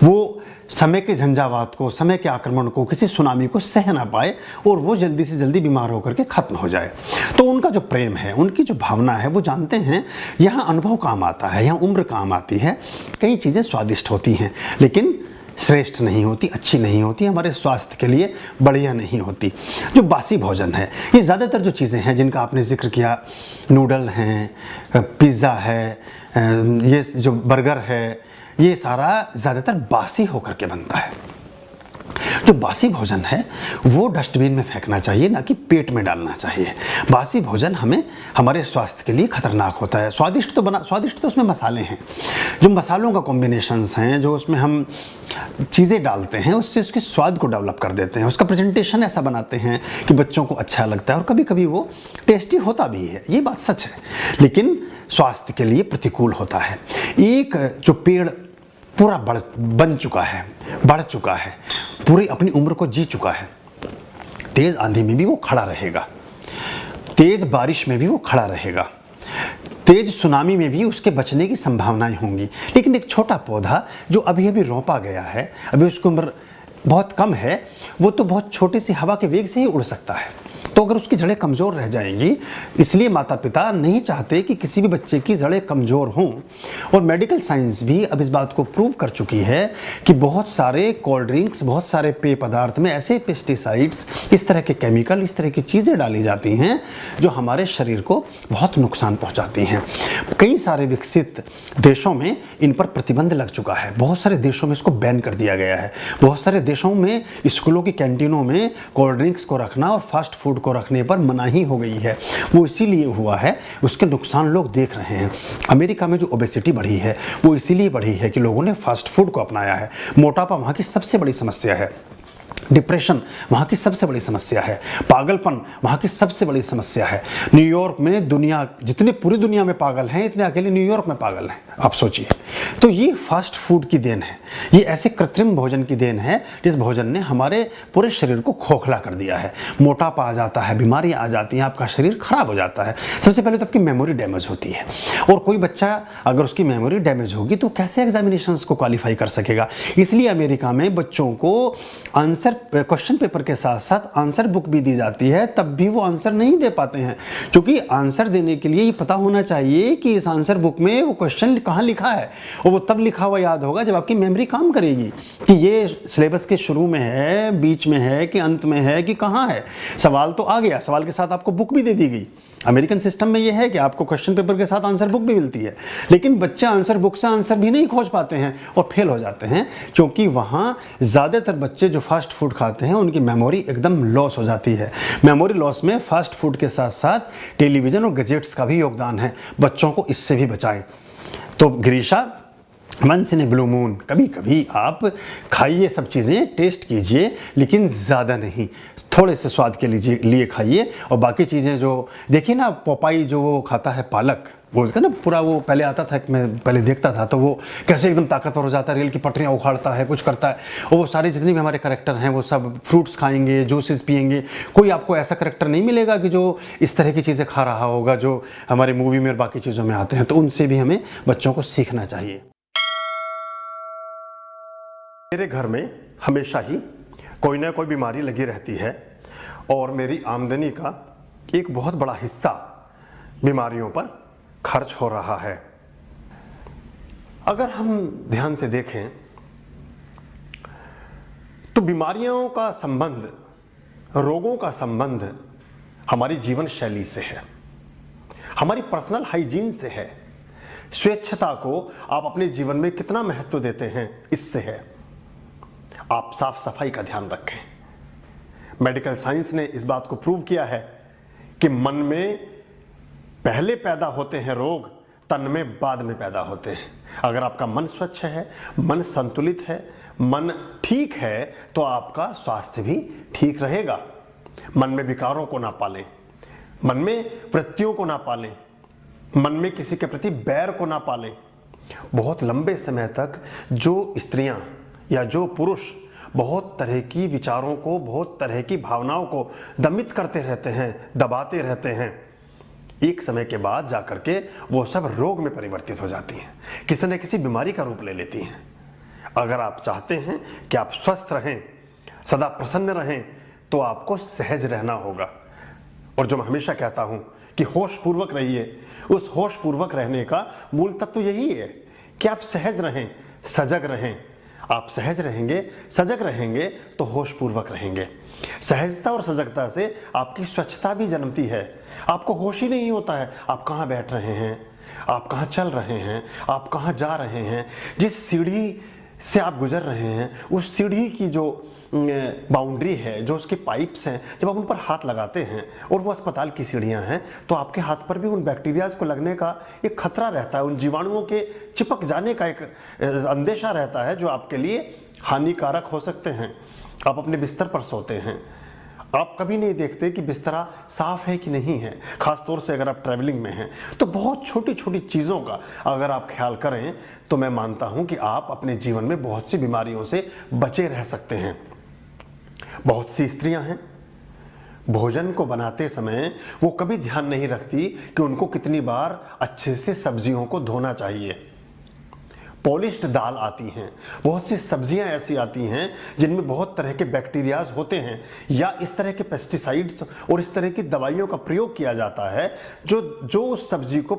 वो समय के झंझावात को, समय के आक्रमण को, किसी सुनामी को सह ना पाए और वो जल्दी से जल्दी बीमार होकर के ख़त्म हो जाए। तो उनका जो प्रेम है, उनकी जो भावना है, वो जानते हैं यहाँ अनुभव काम आता है, यहाँ उम्र काम आती है, कई चीज़ें स्वादिष्ट होती हैं, लेकिन श्रेष्ठ नहीं होती, अच्छी नहीं होती, हमारे स्वास्थ्य के लिए बढ़िया नहीं होती। जो बासी भोजन है, ये ज़्यादातर जो चीज़ें हैं जिनका आपने जिक्र किया, नूडल हैं, पिज़्ज़ा है, ये जो बर्गर है, ये सारा ज़्यादातर बासी होकर के बनता है। जो बासी भोजन है वो डस्टबिन में फेंकना चाहिए, ना कि पेट में डालना चाहिए। बासी भोजन हमें हमारे स्वास्थ्य के लिए खतरनाक होता है। स्वादिष्ट तो उसमें मसाले हैं, जो मसालों का कॉम्बिनेशंस हैं, जो उसमें हम चीज़ें डालते हैं, उससे उसके स्वाद को डेवलप कर देते हैं, उसका प्रेजेंटेशन ऐसा बनाते हैं कि बच्चों को अच्छा लगता है, और कभी कभी वो टेस्टी होता भी है, ये बात सच है, लेकिन स्वास्थ्य के लिए प्रतिकूल होता है। एक जो पेड़ पूरा बन चुका है, बढ़ चुका है, पूरी अपनी उम्र को जी चुका है, तेज आंधी में भी वो खड़ा रहेगा, तेज बारिश में भी वो खड़ा रहेगा, तेज सुनामी में भी उसके बचने की संभावनाएं होंगी। लेकिन एक छोटा पौधा जो अभी अभी रोपा गया है, अभी उसकी उम्र बहुत कम है, वो तो बहुत छोटी सी हवा के वेग से ही उड़ सकता है। तो अगर उसकी जड़ें कमज़ोर रह जाएंगी, इसलिए माता पिता नहीं चाहते कि किसी भी बच्चे की जड़ें कमज़ोर हों। और मेडिकल साइंस भी अब इस बात को प्रूव कर चुकी है कि बहुत सारे कोल्ड ड्रिंक्स, बहुत सारे पेय पदार्थ में ऐसे पेस्टिसाइड्स, इस तरह के केमिकल, इस तरह की चीज़ें डाली जाती हैं जो हमारे शरीर को बहुत नुकसान पहुँचाती हैं। कई सारे विकसित देशों में इन पर प्रतिबंध लग चुका है, बहुत सारे देशों में इसको बैन कर दिया गया है। बहुत सारे देशों में स्कूलों की कैंटीनों में कोल्ड ड्रिंक्स को रखना और फास्ट फूड को रखने पर मनाही हो गई है। वो इसीलिए हुआ है, उसके नुकसान लोग देख रहे हैं। अमेरिका में जो ओबेसिटी बढ़ी है वो इसीलिए बढ़ी है कि लोगों ने फास्ट फूड को अपनाया है। मोटापा वहाँ की सबसे बड़ी समस्या है, डिप्रेशन वहाँ की सबसे बड़ी समस्या है, पागलपन वहाँ की सबसे बड़ी समस्या है। न्यूयॉर्क में जितने पूरी दुनिया में पागल हैं, इतने अकेले न्यूयॉर्क में पागल हैं, आप सोचिए। तो ये फास्ट फूड की देन है, ये ऐसे कृत्रिम भोजन की देन है जिस भोजन ने हमारे पूरे शरीर को खोखला कर दिया है। मोटापा आ जाता है, बीमारियाँ आ जाती हैं, आपका शरीर खराब हो जाता है। सबसे पहले तो आपकी मेमोरी डैमेज होती है, और कोई बच्चा अगर उसकी मेमोरी डैमेज होगी तो कैसे एग्जामिनेशंस को क्वालिफाई कर सकेगा। इसलिए अमेरिका में बच्चों को आंसर क्वेश्चन पेपर के साथ साथ आंसर बुक भी दी जाती है, तब भी वो आंसर नहीं दे पाते हैं, क्योंकि आंसर देने के लिए ये पता होना चाहिए कि इस आंसर बुक में वो क्वेश्चन कहाँ लिखा है, और वो तब लिखा हुआ याद होगा जब आपकी मेमोरी काम करेगी कि ये सिलेबस के शुरू में है, बीच में है, कि अंत में है, कि कहाँ है। सवाल तो आ गया, सवाल के साथ आपको बुक भी दे दी गई। अमेरिकन सिस्टम में ये है कि आपको क्वेश्चन पेपर के साथ आंसर बुक भी मिलती है, लेकिन बच्चे आंसर बुक से आंसर भी नहीं खोज पाते हैं और फेल हो जाते हैं, क्योंकि वहाँ ज़्यादातर बच्चे जो फास्ट फूड खाते हैं उनकी मेमोरी एकदम लॉस हो जाती है। मेमोरी लॉस में फास्ट फूड के साथ साथ टेलीविज़न और गैजेट्स का भी योगदान है। बच्चों को इससे भी बचाएं। तो Girisha, once in a blue moon कभी कभी आप खाइए, सब चीज़ें टेस्ट कीजिए, लेकिन ज़्यादा नहीं, थोड़े से स्वाद के लिए खाइए। और बाकी चीज़ें जो देखिए ना, पोपाई जो वो खाता है पालक, बोलते ना, पूरा वो पहले आता था, मैं पहले देखता था, तो वो कैसे एकदम ताकतवर हो जाता है, रेल की पटरियाँ उखाड़ता है, कुछ करता है। और वो सारे जितने भी हमारे करेक्टर हैं वो सब फ्रूट्स खाएंगे, जूसेस पिएंगे। कोई आपको ऐसा करेक्टर नहीं मिलेगा कि जो इस तरह की चीज़ें खा रहा होगा जो हमारे मूवी में और बाकी चीज़ों में आते हैं। तो उनसे भी हमें बच्चों को सीखना चाहिए। मेरे घर में हमेशा ही कोई ना कोई बीमारी लगी रहती है, और मेरी आमदनी का एक बहुत बड़ा हिस्सा बीमारियों पर खर्च हो रहा है। अगर हम ध्यान से देखें तो बीमारियों का संबंध, रोगों का संबंध हमारी जीवन शैली से है, हमारी पर्सनल हाइजीन से है। स्वच्छता को आप अपने जीवन में कितना महत्व देते हैं, इससे है। आप साफ सफाई का ध्यान रखें। मेडिकल साइंस ने इस बात को प्रूव किया है कि मन में पहले पैदा होते हैं रोग, तन में बाद में पैदा होते हैं। अगर आपका मन स्वच्छ है, मन संतुलित है, मन ठीक है, तो आपका स्वास्थ्य भी ठीक रहेगा। मन में विकारों को ना पालें, मन में वृत्तियों को ना पालें, मन में किसी के प्रति बैर को ना पालें। बहुत लंबे समय तक जो स्त्रियां या जो पुरुष बहुत तरह की विचारों को, बहुत तरह की भावनाओं को दमित करते रहते हैं, दबाते रहते हैं, एक समय के बाद जाकर के वो सब रोग में परिवर्तित हो जाती हैं, किसी न किसी बीमारी का रूप ले लेती हैं। अगर आप चाहते हैं कि आप स्वस्थ रहें, सदा प्रसन्न रहें, तो आपको सहज रहना होगा। और जो मैं हमेशा कहता हूं कि होश पूर्वक रहिए, उस होश पूर्वक रहने का मूल तत्व यही है कि आप सहज रहें, सजग रहें, आप सहज रहेंगे, सजग रहेंगे तो होशपूर्वक रहेंगे। सहजता और सजगता से आपकी स्वच्छता भी जन्मती है। आपको होश ही नहीं होता है आप कहाँ बैठ रहे हैं, आप कहाँ चल रहे हैं, आप कहाँ जा रहे हैं। जिस सीढ़ी से आप गुजर रहे हैं उस सीढ़ी की जो बाउंड्री है, जो उसके पाइप्स हैं, जब आप उन पर हाथ लगाते हैं और वो अस्पताल की सीढ़ियां हैं तो आपके हाथ पर भी उन बैक्टीरियाज को लगने का एक खतरा रहता है, उन जीवाणुओं के चिपक जाने का एक अंदेशा रहता है जो आपके लिए हानिकारक हो सकते हैं। आप अपने बिस्तर पर सोते हैं, आप कभी नहीं देखते कि बिस्तरा साफ है कि नहीं है। खास तौर से अगर आप ट्रैवलिंग में हैं तो बहुत छोटी छोटी चीज़ों का अगर आप ख्याल करें तो मैं मानता हूं कि आप अपने जीवन में बहुत सी बीमारियों से बचे रह सकते हैं। बहुत सी स्त्रियां हैं, भोजन को बनाते समय वो कभी ध्यान नहीं रखती कि उनको कितनी बार अच्छे से सब्जियों को धोना चाहिए। पॉलिश्ड दाल आती हैं, बहुत सी सब्जियां ऐसी आती हैं जिनमें बहुत तरह के बैक्टीरियाज होते हैं, या इस तरह के पेस्टिसाइड्स और इस तरह की दवाइयों का प्रयोग किया जाता है जो उस सब्जी को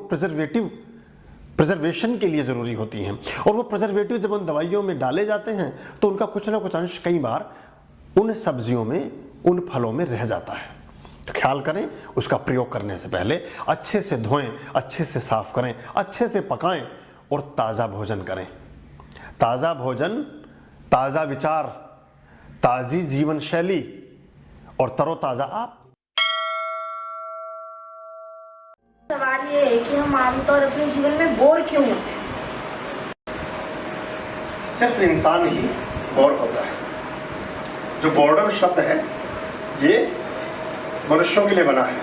प्रिजर्वेशन के लिए ज़रूरी होती हैं। और वो प्रिजर्वेटिव जब उन दवाइयों में डाले जाते हैं तो उनका कुछ ना कुछ अंश कई बार उन सब्जियों में, उन फलों में रह जाता है। तो ख्याल करें, उसका प्रयोग करने से पहले अच्छे से धोएं, अच्छे से साफ करें, अच्छे से पकाएं और ताज़ा भोजन करें। ताज़ा भोजन, ताज़ा विचार, ताज़ी जीवन शैली और तरोताज़ा आप। सवाल ये है कि हम आमतौर अपने जीवन में बोर क्यों होते हैं? सिर्फ इंसान ही बोर होता है। जो बोर्डम शब्द है ये मनुष्यों के लिए बना है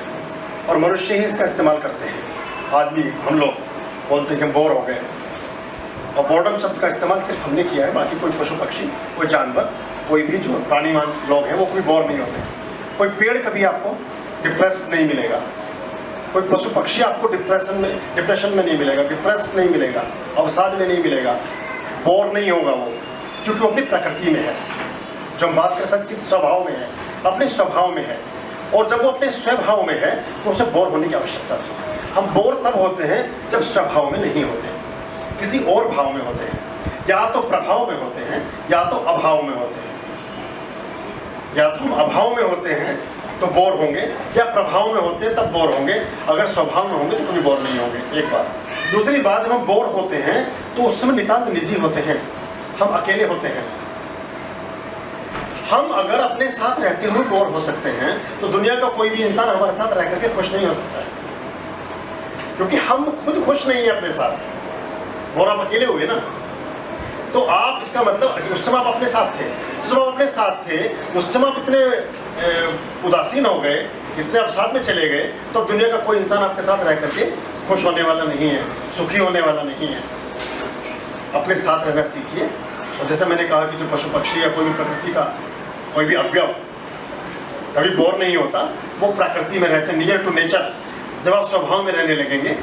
और मनुष्य ही इसका इस्तेमाल करते हैं। आदमी, हम लोग बोलते हैं कि हम बोर हो गए, और बोर्डम शब्द का इस्तेमाल सिर्फ हमने किया है। बाकी कोई पशु पक्षी, कोई जानवर, कोई भी जो प्राणीमान लोग हैं वो कोई बोर नहीं होते। कोई पेड़ कभी आपको डिप्रेस नहीं मिलेगा, कोई पशु पक्षी आपको डिप्रेशन में नहीं मिलेगा, डिप्रेस नहीं मिलेगा, अवसाद में नहीं मिलेगा, बोर नहीं होगा वो, क्योंकि वो अपनी प्रकृति में है। जो हम बात कर सच्चित स्वभाव में है, अपने स्वभाव में है, और जब वो अपने स्वभाव में है तो उसे बोर होने की आवश्यकता नहीं है। हम बोर तब होते हैं जब स्वभाव में नहीं होते, किसी और भाव में होते हैं, या तो प्रभाव में होते हैं या तो अभाव में होते हैं। या तो हम अभाव में होते हैं तो बोर होंगे, या प्रभाव में होते हैं तब बोर होंगे। अगर स्वभाव में होंगे तो कभी बोर नहीं होंगे, एक बात। दूसरी बात, जब हम बोर होते हैं तो उस समय नितांत निजी होते हैं, हम अकेले होते हैं। हम अगर अपने साथ रहते हुए बोर हो सकते हैं तो दुनिया का कोई भी इंसान हमारे साथ रह करके खुश नहीं हो सकता है, क्योंकि हम खुद खुश नहीं है अपने साथ। और आप अकेले हुए ना, तो आप, इसका मतलब उस समय आप अपने साथ थे, तो जब आप अपने साथ थे उस समय आप इतने उदासीन हो गए, इतने अवसाद में चले गए, तो अब दुनिया का कोई इंसान आपके साथ रह करके खुश होने वाला नहीं है, सुखी होने वाला नहीं है। अपने साथ रहना सीखिए। और जैसे मैंने कहा कि जो पशु पक्षी या कोई भी प्रकृति का कोई भी अवयव कभी बोर नहीं होता, वो प्रकृति में रहते हैं, नियर टू नेचर। जब आप स्वभाव में रहने लगेंगे,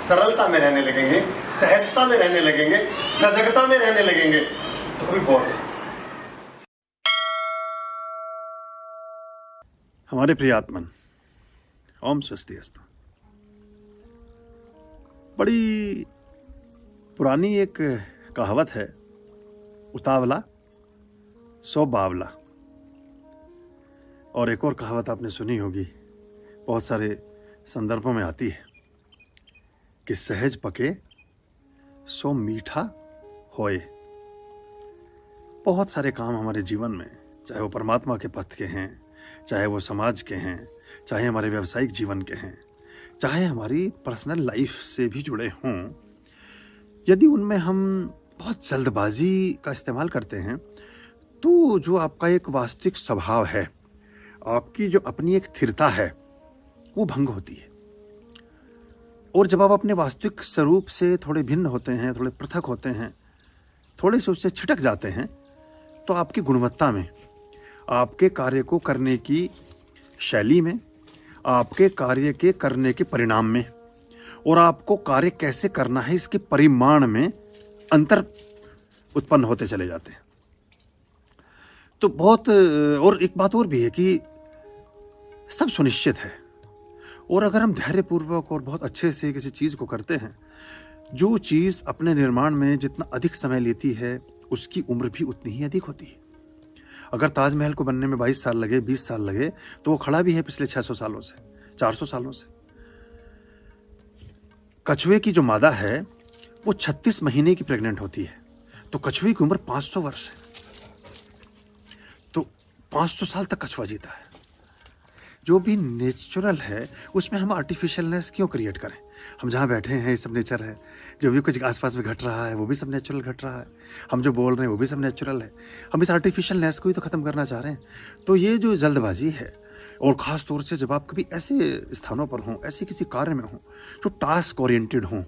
सरलता में रहने लगेंगे, सहजता में रहने लगेंगे, सजगता में रहने लगेंगे, तो कभी बोर नहीं। हमारे प्रिय आत्मन, ओम स्वस्तिअस्तु। बड़ी पुरानी एक कहावत है, उतावला सो बावला। और एक और कहावत आपने सुनी होगी, बहुत सारे संदर्भों में आती है कि सहज पके सो मीठा होए। बहुत सारे काम हमारे जीवन में, चाहे वो परमात्मा के पथ के हैं, चाहे वो समाज के हैं, चाहे हमारे व्यावसायिक जीवन के हैं, चाहे हमारी पर्सनल लाइफ से भी जुड़े हों, यदि उनमें हम बहुत जल्दबाजी का इस्तेमाल करते हैं तो जो आपका एक वास्तविक स्वभाव है, आपकी जो अपनी एक स्थिरता है, वो भंग होती है। और जब आप अपने वास्तविक स्वरूप से थोड़े भिन्न होते हैं, थोड़े पृथक होते हैं, थोड़े से उससे छिटक जाते हैं, तो आपकी गुणवत्ता में, आपके कार्य को करने की शैली में, आपके कार्य के करने के परिणाम में, और आपको कार्य कैसे करना है इसके परिमाण में अंतर उत्पन्न होते चले जाते हैं। तो बहुत, और एक बात और भी है कि सब सुनिश्चित है, और अगर हम धैर्यपूर्वक और बहुत अच्छे से किसी चीज़ को करते हैं, जो चीज़ अपने निर्माण में जितना अधिक समय लेती है उसकी उम्र भी उतनी ही अधिक होती है। अगर ताजमहल को बनने में 22 साल लगे, 20 साल लगे, तो वो खड़ा भी है पिछले 600 सालों से, 400 सालों से। कछुए की जो मादा है वो 36 महीने की प्रेग्नेंट होती है, तो कछुए की उम्र 500 वर्ष है। तो 500 साल तक कछुआ जीता है। जो भी नेचुरल है उसमें हम आर्टिफिशियलनेस क्यों क्रिएट करें? हम जहाँ बैठे हैं ये सब नेचर है, जो भी कुछ आसपास में घट रहा है वो भी सब नेचुरल घट रहा है, हम जो बोल रहे हैं वो भी सब नेचुरल है। हम इस आर्टिफिशियलनेस को ही तो ख़त्म करना चाह रहे हैं। तो ये जो जल्दबाजी है, और ख़ास तौर से जब आप कभी ऐसे स्थानों पर हों, ऐसे किसी कार्य में हों जो टास्क ओरिएंटेड हों,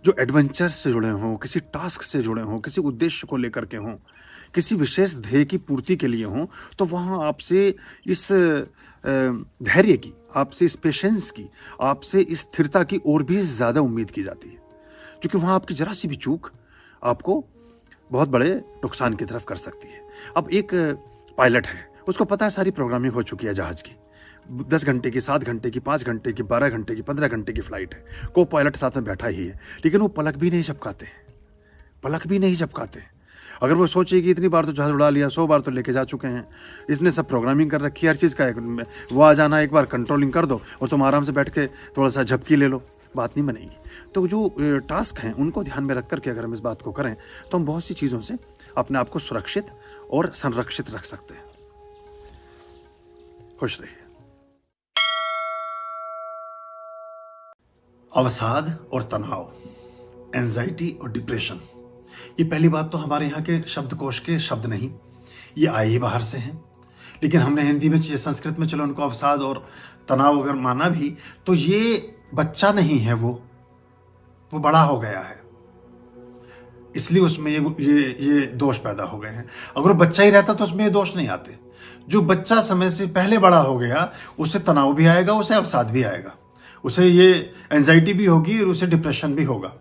जो एडवेंचर से जुड़े हों, किसी टास्क से जुड़े हों, किसी उद्देश्य को लेकर के हों, किसी विशेष ध्येय की पूर्ति के लिए हों, तो वहाँ आपसे इस धैर्य की, आपसे इस पेशेंस की, आपसे इस स्थिरता की और भी ज़्यादा उम्मीद की जाती है, क्योंकि वहाँ आपकी जरा सी भी चूक आपको बहुत बड़े नुकसान की तरफ कर सकती है। अब एक पायलट है, उसको पता है सारी प्रोग्रामिंग हो चुकी है जहाज़ की, 10 घंटे की, 7 घंटे की, 5 घंटे की, 12 घंटे की, 15 घंटे की फ़्लाइट है, को पायलट साथ में बैठा ही है, लेकिन वो पलक भी नहीं झपकाते हैं, पलक भी नहीं झपकाते हैं। अगर वो सोचे कि इतनी बार तो जहाज़ उड़ा लिया, 100 बार तो लेके जा चुके हैं, इसने सब प्रोग्रामिंग कर रखी है हर चीज़ का, वो आ जाना, एक बार कंट्रोलिंग कर दो और तुम आराम से बैठ के थोड़ा सा झपकी ले लो, बात नहीं बनेगी। तो जो टास्क हैं उनको ध्यान में रख करके अगर हम इस बात को करें तो हम बहुत सी चीज़ों से अपने आप को सुरक्षित और संरक्षित रख सकते हैं। खुश रहिए। अवसाद और तनाव, एंजाइटी और डिप्रेशन, ये पहली बात तो हमारे यहाँ के शब्दकोश के शब्द नहीं, ये आए ही बाहर से हैं। लेकिन हमने हिंदी में, संस्कृत में चलो उनको अवसाद और तनाव अगर माना भी, तो ये बच्चा नहीं है, वो बड़ा हो गया है, इसलिए उसमें ये दोष पैदा हो गए हैं। अगर वो बच्चा ही रहता तो उसमें ये दोष नहीं आते। जो बच्चा समय से पहले बड़ा हो गया, उसे तनाव भी आएगा, उसे अवसाद भी आएगा, उसे ये एंजाइटी भी होगी और उसे डिप्रेशन भी होगा।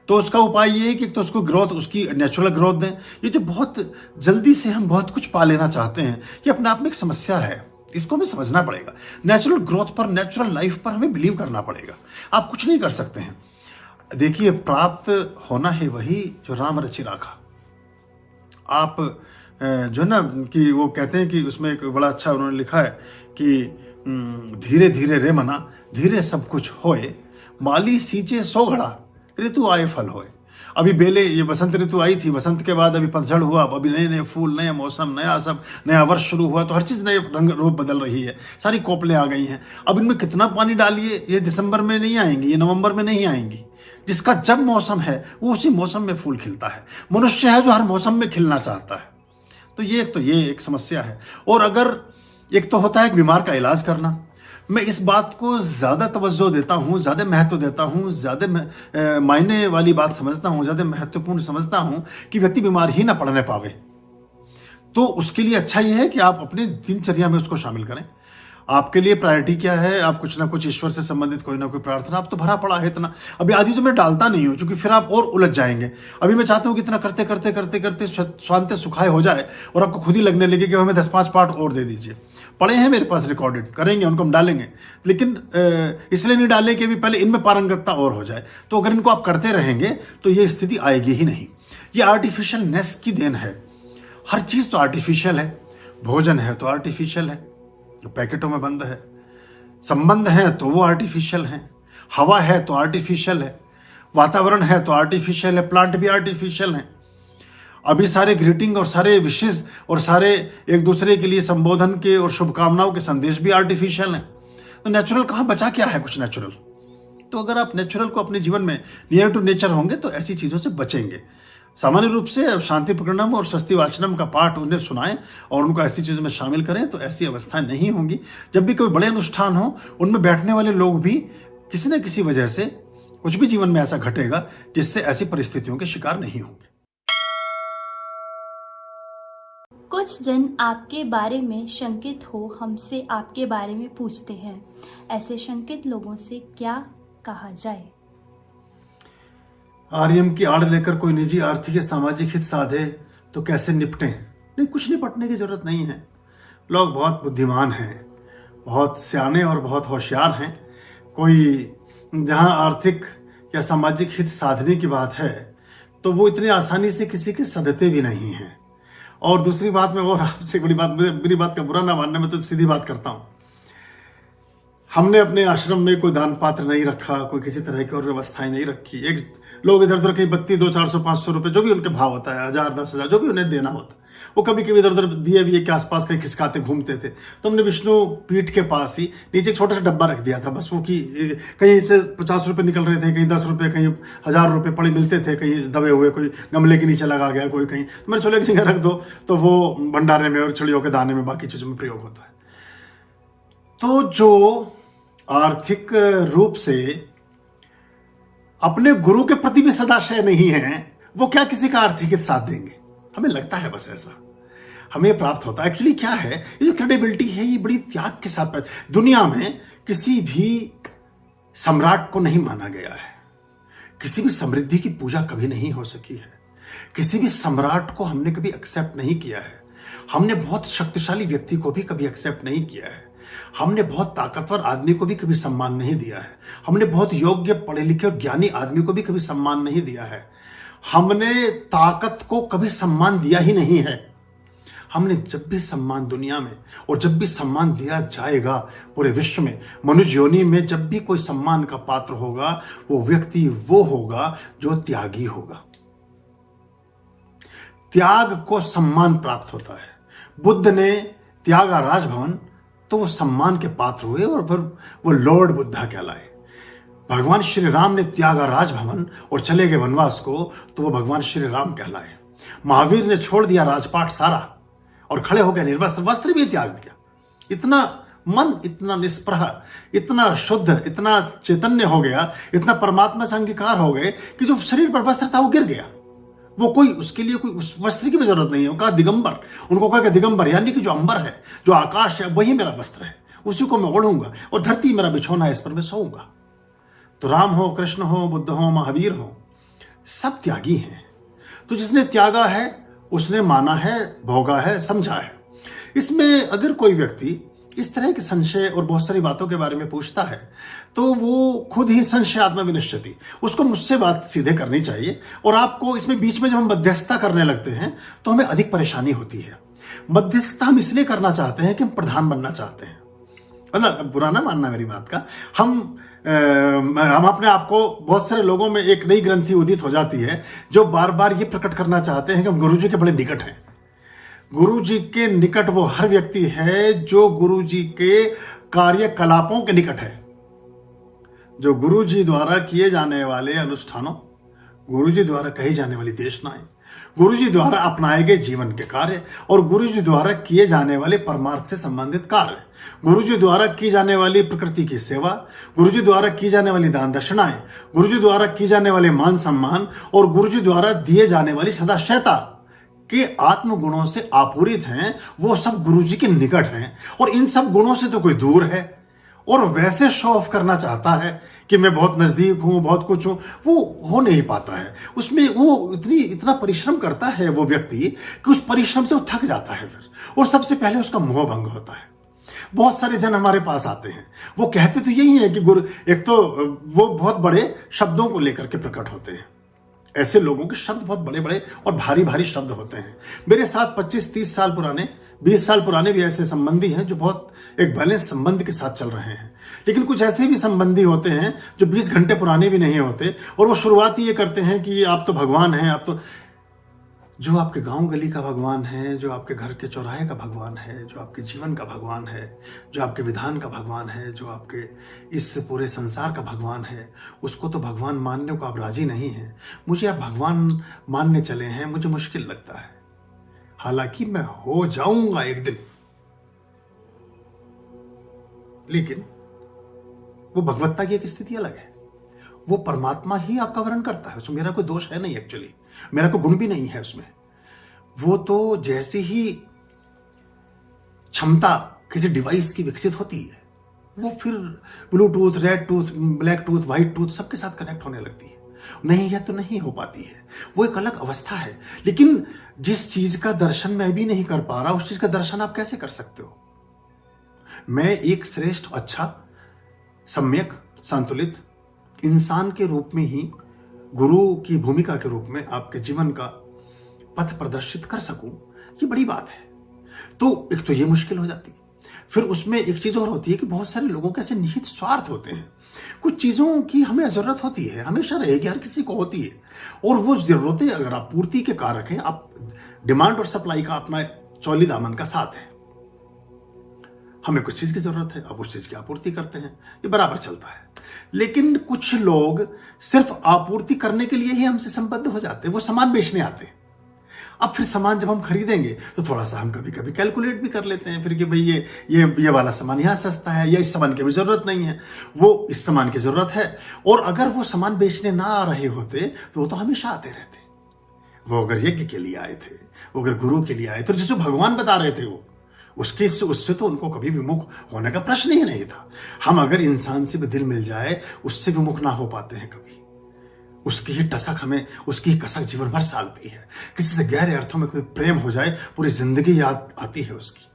तो उसका उपाय ये है कि तो उसको ग्रोथ, उसकी नेचुरल ग्रोथ दें। ये जो बहुत जल्दी से हम बहुत कुछ पा लेना चाहते हैं, ये अपने आप में एक समस्या है, इसको हमें समझना पड़ेगा। नेचुरल ग्रोथ पर, नेचुरल लाइफ पर हमें बिलीव करना पड़ेगा। आप कुछ नहीं कर सकते हैं। देखिए, प्राप्त होना है वही जो राम रचि राखा। आप जो ना कि वो कहते हैं कि उसमें एक बड़ा अच्छा उन्होंने लिखा है कि धीरे धीरे रे मना, धीरे सब कुछ होए, माली सींचे 100 घड़ा, ऋतु आए फल होए। अभी बेले, ये बसंत ऋतु आई थी, बसंत के बाद अभी पतझड़ हुआ, अभी नए नए फूल, नए मौसम, नया सब, नया वर्ष शुरू हुआ, तो हर चीज़ नए रंग रूप बदल रही है, सारी कोपलें आ गई हैं। अब इनमें कितना पानी डालिए, ये दिसंबर में नहीं आएंगी, ये नवंबर में नहीं आएंगी। जिसका जब मौसम है वो उसी मौसम में फूल खिलता है। मनुष्य है जो हर मौसम में खिलना चाहता है। तो ये एक समस्या है। और अगर एक तो होता है बीमार का इलाज करना, मैं इस बात को ज़्यादा तवज्जो देता हूँ, ज़्यादा महत्व देता हूँ, ज़्यादा मायने वाली बात समझता हूँ, ज़्यादा महत्वपूर्ण समझता हूँ कि व्यक्ति बीमार ही ना पड़ने पावे। तो उसके लिए अच्छा ये है कि आप अपने दिनचर्या में उसको शामिल करें। आपके लिए प्रायोरिटी क्या है? आप कुछ ना कुछ ईश्वर से संबंधित कोई ना कोई प्रार्थना, आप तो भरा पड़ा है इतना। अभी आदि तो मैं डालता नहीं हूँ, क्योंकि फिर आप और उलझ जाएंगे। अभी मैं चाहता हूँ कि इतना करते करते करते करते स्वांत सुखाय हो जाए और आपको खुद ही लगने लगे कि हमें 10-5 पार्ट और दे दीजिए। पड़े हैं मेरे पास रिकॉर्डेड, करेंगे, उनको हम डालेंगे, लेकिन इसलिए नहीं डाले कि अभी पहले इनमें पारंगतता और हो जाए। तो अगर इनको आप करते रहेंगे तो ये स्थिति आएगी ही नहीं। ये आर्टिफिशियलनेस की देन है। हर चीज़ तो आर्टिफिशियल है। भोजन है तो आर्टिफिशियल है, जो पैकेटों में बंद है। संबंध है तो वो आर्टिफिशियल है। हवा है तो आर्टिफिशियल है। वातावरण है तो आर्टिफिशियल है। प्लांट भी आर्टिफिशियल हैं। अभी सारे ग्रीटिंग और सारे विशेष और सारे एक दूसरे के लिए संबोधन के और शुभकामनाओं के संदेश भी आर्टिफिशियल हैं। तो नेचुरल कहाँ बचा क्या है कुछ नेचुरल? तो अगर आप नेचुरल को अपने जीवन में नियर टू नेचर होंगे तो ऐसी चीज़ों से बचेंगे। सामान्य रूप से शांति प्रकरणम और स्वस्ति वाचनम का पाठ उन्हें सुनाएं और उनको ऐसी चीज़ों में शामिल करें, तो ऐसी अवस्थाएं नहीं होंगी। जब भी कोई बड़े अनुष्ठान हो, उनमें बैठने वाले लोग भी किसी न किसी वजह से कुछ भी जीवन में ऐसा घटेगा जिससे ऐसी परिस्थितियों के शिकार नहीं होंगे। कुछ जन आपके बारे में शंकित हो हमसे आपके बारे में पूछते हैं। ऐसे शंकित लोगों से क्या कहा जाए? आर्यम की आड़ लेकर कोई निजी आर्थिक या सामाजिक हित साधे तो कैसे निपटें? नहीं, कुछ निपटने की जरूरत नहीं है। लोग बहुत बुद्धिमान हैं, बहुत सियाने और बहुत होशियार हैं। कोई जहाँ आर्थिक या सामाजिक हित साधने की बात है तो वो इतनी आसानी से किसी के सदते भी नहीं हैं। और दूसरी बात में, और आपसे बड़ी बात, मेरी बात का बुरा ना मानने में तो सीधी बात करता हूं, हमने अपने आश्रम में कोई दान पात्र नहीं रखा, कोई किसी तरह की और व्यवस्थाएं नहीं रखी। एक लोग इधर उधर कहीं 32, 200, 400, 500 रुपए जो भी उनके भाव होता है, 1000, 10,000 जो भी उन्हें देना होता है, वो कभी कभी इधर उधर दिए हुए के आसपास कहीं खिसकाते घूमते थे। तो हमने विष्णु पीठ के पास ही नीचे एक छोटा सा डब्बा रख दिया था, बस वो कि कहीं से 50 रुपए निकल रहे थे, कहीं 10 रुपए, कहीं 1000 रुपए पड़े मिलते थे, कहीं दबे हुए, कोई गमले के नीचे लगा गया, कोई कहीं। तो मैंने छोले की जगह रख दो, तो वो भंडारे में और चिड़ियों के दाने में, बाकी चीजों में प्रयोग होता है। तो जो आर्थिक रूप से अपने गुरु के प्रति भी सदाशय नहीं है, वो क्या किसी का आर्थिक साथ देंगे? हमें लगता है बस ऐसा हमें प्राप्त होता है। एक्चुअली क्या है, ये जो क्रेडिबिलिटी है, ये बड़ी त्याग के साथ। दुनिया में किसी भी सम्राट को नहीं माना गया है, किसी भी समृद्धि की पूजा कभी नहीं हो सकी है, किसी भी सम्राट को हमने कभी एक्सेप्ट नहीं किया है, हमने बहुत शक्तिशाली व्यक्ति को भी कभी एक्सेप्ट नहीं किया है, हमने बहुत ताकतवर आदमी को भी कभी सम्मान नहीं दिया है, हमने बहुत योग्य पढ़े लिखे और ज्ञानी आदमी को भी कभी सम्मान नहीं दिया है, हमने ताकत को कभी सम्मान दिया ही नहीं है। हमने जब भी सम्मान दुनिया में, और जब भी सम्मान दिया जाएगा पूरे विश्व में, मनुष्य योनि में जब भी कोई सम्मान का पात्र होगा, वो व्यक्ति वो होगा जो त्यागी होगा। त्याग को सम्मान प्राप्त होता है। बुद्ध ने त्यागा राजभवन, तो वो सम्मान के पात्र हुए और फिर वो लॉर्ड बुद्धा कहलाए। भगवान श्री राम ने त्यागा राजभवन और चले गए वनवास को, तो वो भगवान श्री राम कहलाए। महावीर ने छोड़ दिया राजपाट सारा और खड़े हो गए निर्वस्त्र, वस्त्र भी त्याग दिया। इतना मन, इतना निष्प्रह, इतना शुद्ध, इतना चैतन्य हो गया, इतना परमात्मा से अंगीकार हो गए कि जो शरीर पर वस्त्र था वो गिर गया। वो कोई, उसके लिए कोई उस वस्त्र की भी जरूरत नहीं है। उनका दिगंबर, उनको कहा कि दिगंबर यानी कि जो अंबर है, जो आकाश है, वही मेरा वस्त्र है, उसी को मैं ओढ़ूंगा, और धरती मेरा बिछौना है, इस पर मैं सोऊंगा। तो राम हो, कृष्ण हो, बुद्ध हो, महावीर हो, सब त्यागी हैं। तो जिसने त्यागा है उसने माना है, भोगा है, समझा है। इसमें अगर कोई व्यक्ति इस तरह के संशय और बहुत सारी बातों के बारे में पूछता है, तो वो खुद ही संशय आत्मा विनश्यति, उसको मुझसे बात सीधे करनी चाहिए। और आपको इसमें बीच में जब हम मध्यस्थता करने लगते हैं तो हमें अधिक परेशानी होती है। मध्यस्थता हम इसलिए करना चाहते हैं कि हम प्रधान बनना चाहते हैं। मतलब बुरा ना मानना मेरी बात का, हम अपने आप को, बहुत सारे लोगों में एक नई ग्रंथि उदित हो जाती है जो बार बार ये प्रकट करना चाहते हैं कि हम गुरुजी के बड़े निकट हैं। गुरुजी के निकट वो हर व्यक्ति है जो गुरुजी के कार्यकलापों के निकट है, जो गुरुजी द्वारा किए जाने वाले अनुष्ठानों, गुरुजी द्वारा कही जाने वाली देशनाएं, गुरुजी द्वारा अपनाए गए जीवन के कार्य, और गुरुजी द्वारा किए जाने वाले परमार्थ से संबंधित कार्य, गुरुजी द्वारा की जाने वाली प्रकृति की सेवा, गुरुजी द्वारा की जाने वाली दान दक्षिणाएं, गुरुजी द्वारा की जाने वाले मान सम्मान, और गुरुजी द्वारा दिए जाने वाली सदाशयता के आत्म गुणों से आपूरित हैं। वो सब गुरुजी के निकट हैं, और इन सब गुणों से तो कोई दूर है और वैसे शो ऑफ करना चाहता है कि मैं बहुत नजदीक हूं, बहुत कुछ हूं, वो हो नहीं पाता है। उसमें वो इतना परिश्रम करता है वो व्यक्ति कि उस परिश्रम से वो थक जाता है फिर, और सबसे पहले उसका मोह भंग होता है। बहुत सारे जन हमारे पास आते हैं, वो कहते तो यही है कि गुरु, एक तो वो बहुत बड़े शब्दों को लेकर के प्रकट होते हैं। ऐसे लोगों के शब्द बहुत बड़े बड़े और भारी भारी शब्द होते हैं। मेरे साथ 25-30 साल पुराने, 20 साल पुराने भी ऐसे संबंधी हैं जो बहुत एक बैलेंस संबंध के साथ चल रहे हैं। लेकिन कुछ ऐसे भी संबंधी होते हैं जो 20 घंटे पुराने भी नहीं होते, और वो शुरुआत ये करते हैं कि आप तो भगवान हैं, आप तो, जो आपके गांव गली का भगवान है, जो आपके घर के चौराहे का भगवान है, जो आपके जीवन का भगवान है, जो आपके विधान का भगवान है, जो आपके इस पूरे संसार का भगवान है, उसको तो भगवान मानने को आप राजी नहीं हैं। मुझे आप भगवान मानने चले हैं, मुझे मुश्किल लगता है, हालांकि मैं हो जाऊंगा एक दिन। लेकिन वो भगवत्ता की एक स्थिति अलग है, वो परमात्मा ही आपका वर्ण करता है, उसमें मेरा कोई दोष है नहीं, एक्चुअली मेरा कोई गुण भी नहीं है उसमें। वो तो जैसी ही क्षमता किसी डिवाइस की विकसित होती है, वो फिर Bluetooth, red tooth, black tooth, white tooth सबके साथ कनेक्ट होने लगती है। नहीं, यह तो नहीं हो पाती है, वो एक अलग अवस्था है। लेकिन जिस चीज का दर्शन मैं भी नहीं कर पा रहा, उस चीज का दर्शन आप कैसे कर सकते हो? मैं एक श्रेष्ठ, अच्छा, सम्यक, संतुलित इंसान के रूप में ही गुरु की भूमिका के रूप में आपके जीवन का पथ प्रदर्शित कर सकूं, ये बड़ी बात है। तो एक तो ये मुश्किल हो जाती है। फिर उसमें एक चीज और होती है कि बहुत सारे लोगों के ऐसे निहित स्वार्थ होते हैं। कुछ चीजों की हमें जरूरत होती है, हमेशा रहेगी, हर किसी को होती है, और वो जरूरतें अगर आप पूर्ति के कारक हैं, आप डिमांड और सप्लाई का अपना चौली दामन का साथ है। हमें कुछ चीज की जरूरत है, आप उस चीज की आपूर्ति करते हैं, ये बराबर चलता है। लेकिन कुछ लोग सिर्फ आपूर्ति करने के लिए ही हमसे संबद्ध हो जाते हैं, वो सामान बेचने आते हैं। अब फिर सामान जब हम खरीदेंगे तो थोड़ा सा हम कभी कभी कैलकुलेट भी कर लेते हैं फिर कि भाई ये वाला सामान यहाँ सस्ता है, या इस सामान की भी जरूरत नहीं है, वो इस सामान की जरूरत है। और अगर वो सामान बेचने ना आ रहे होते तो वो तो हमेशा आते रहते। वो अगर यज्ञ के लिए आए थे, वो अगर गुरु के लिए आए थे, जिसे भगवान बता रहे थे, वो उससे तो उनको कभी विमुख होने का प्रश्न ही नहीं था। हम अगर इंसान से भी दिल मिल जाए, उससे विमुख ना हो पाते हैं कभी। उसकी ही टसक हमें, उसकी ही कसक जीवन भर सालती है। किसी से गहरे अर्थों में कोई प्रेम हो जाए, पूरी जिंदगी याद आती है उसकी।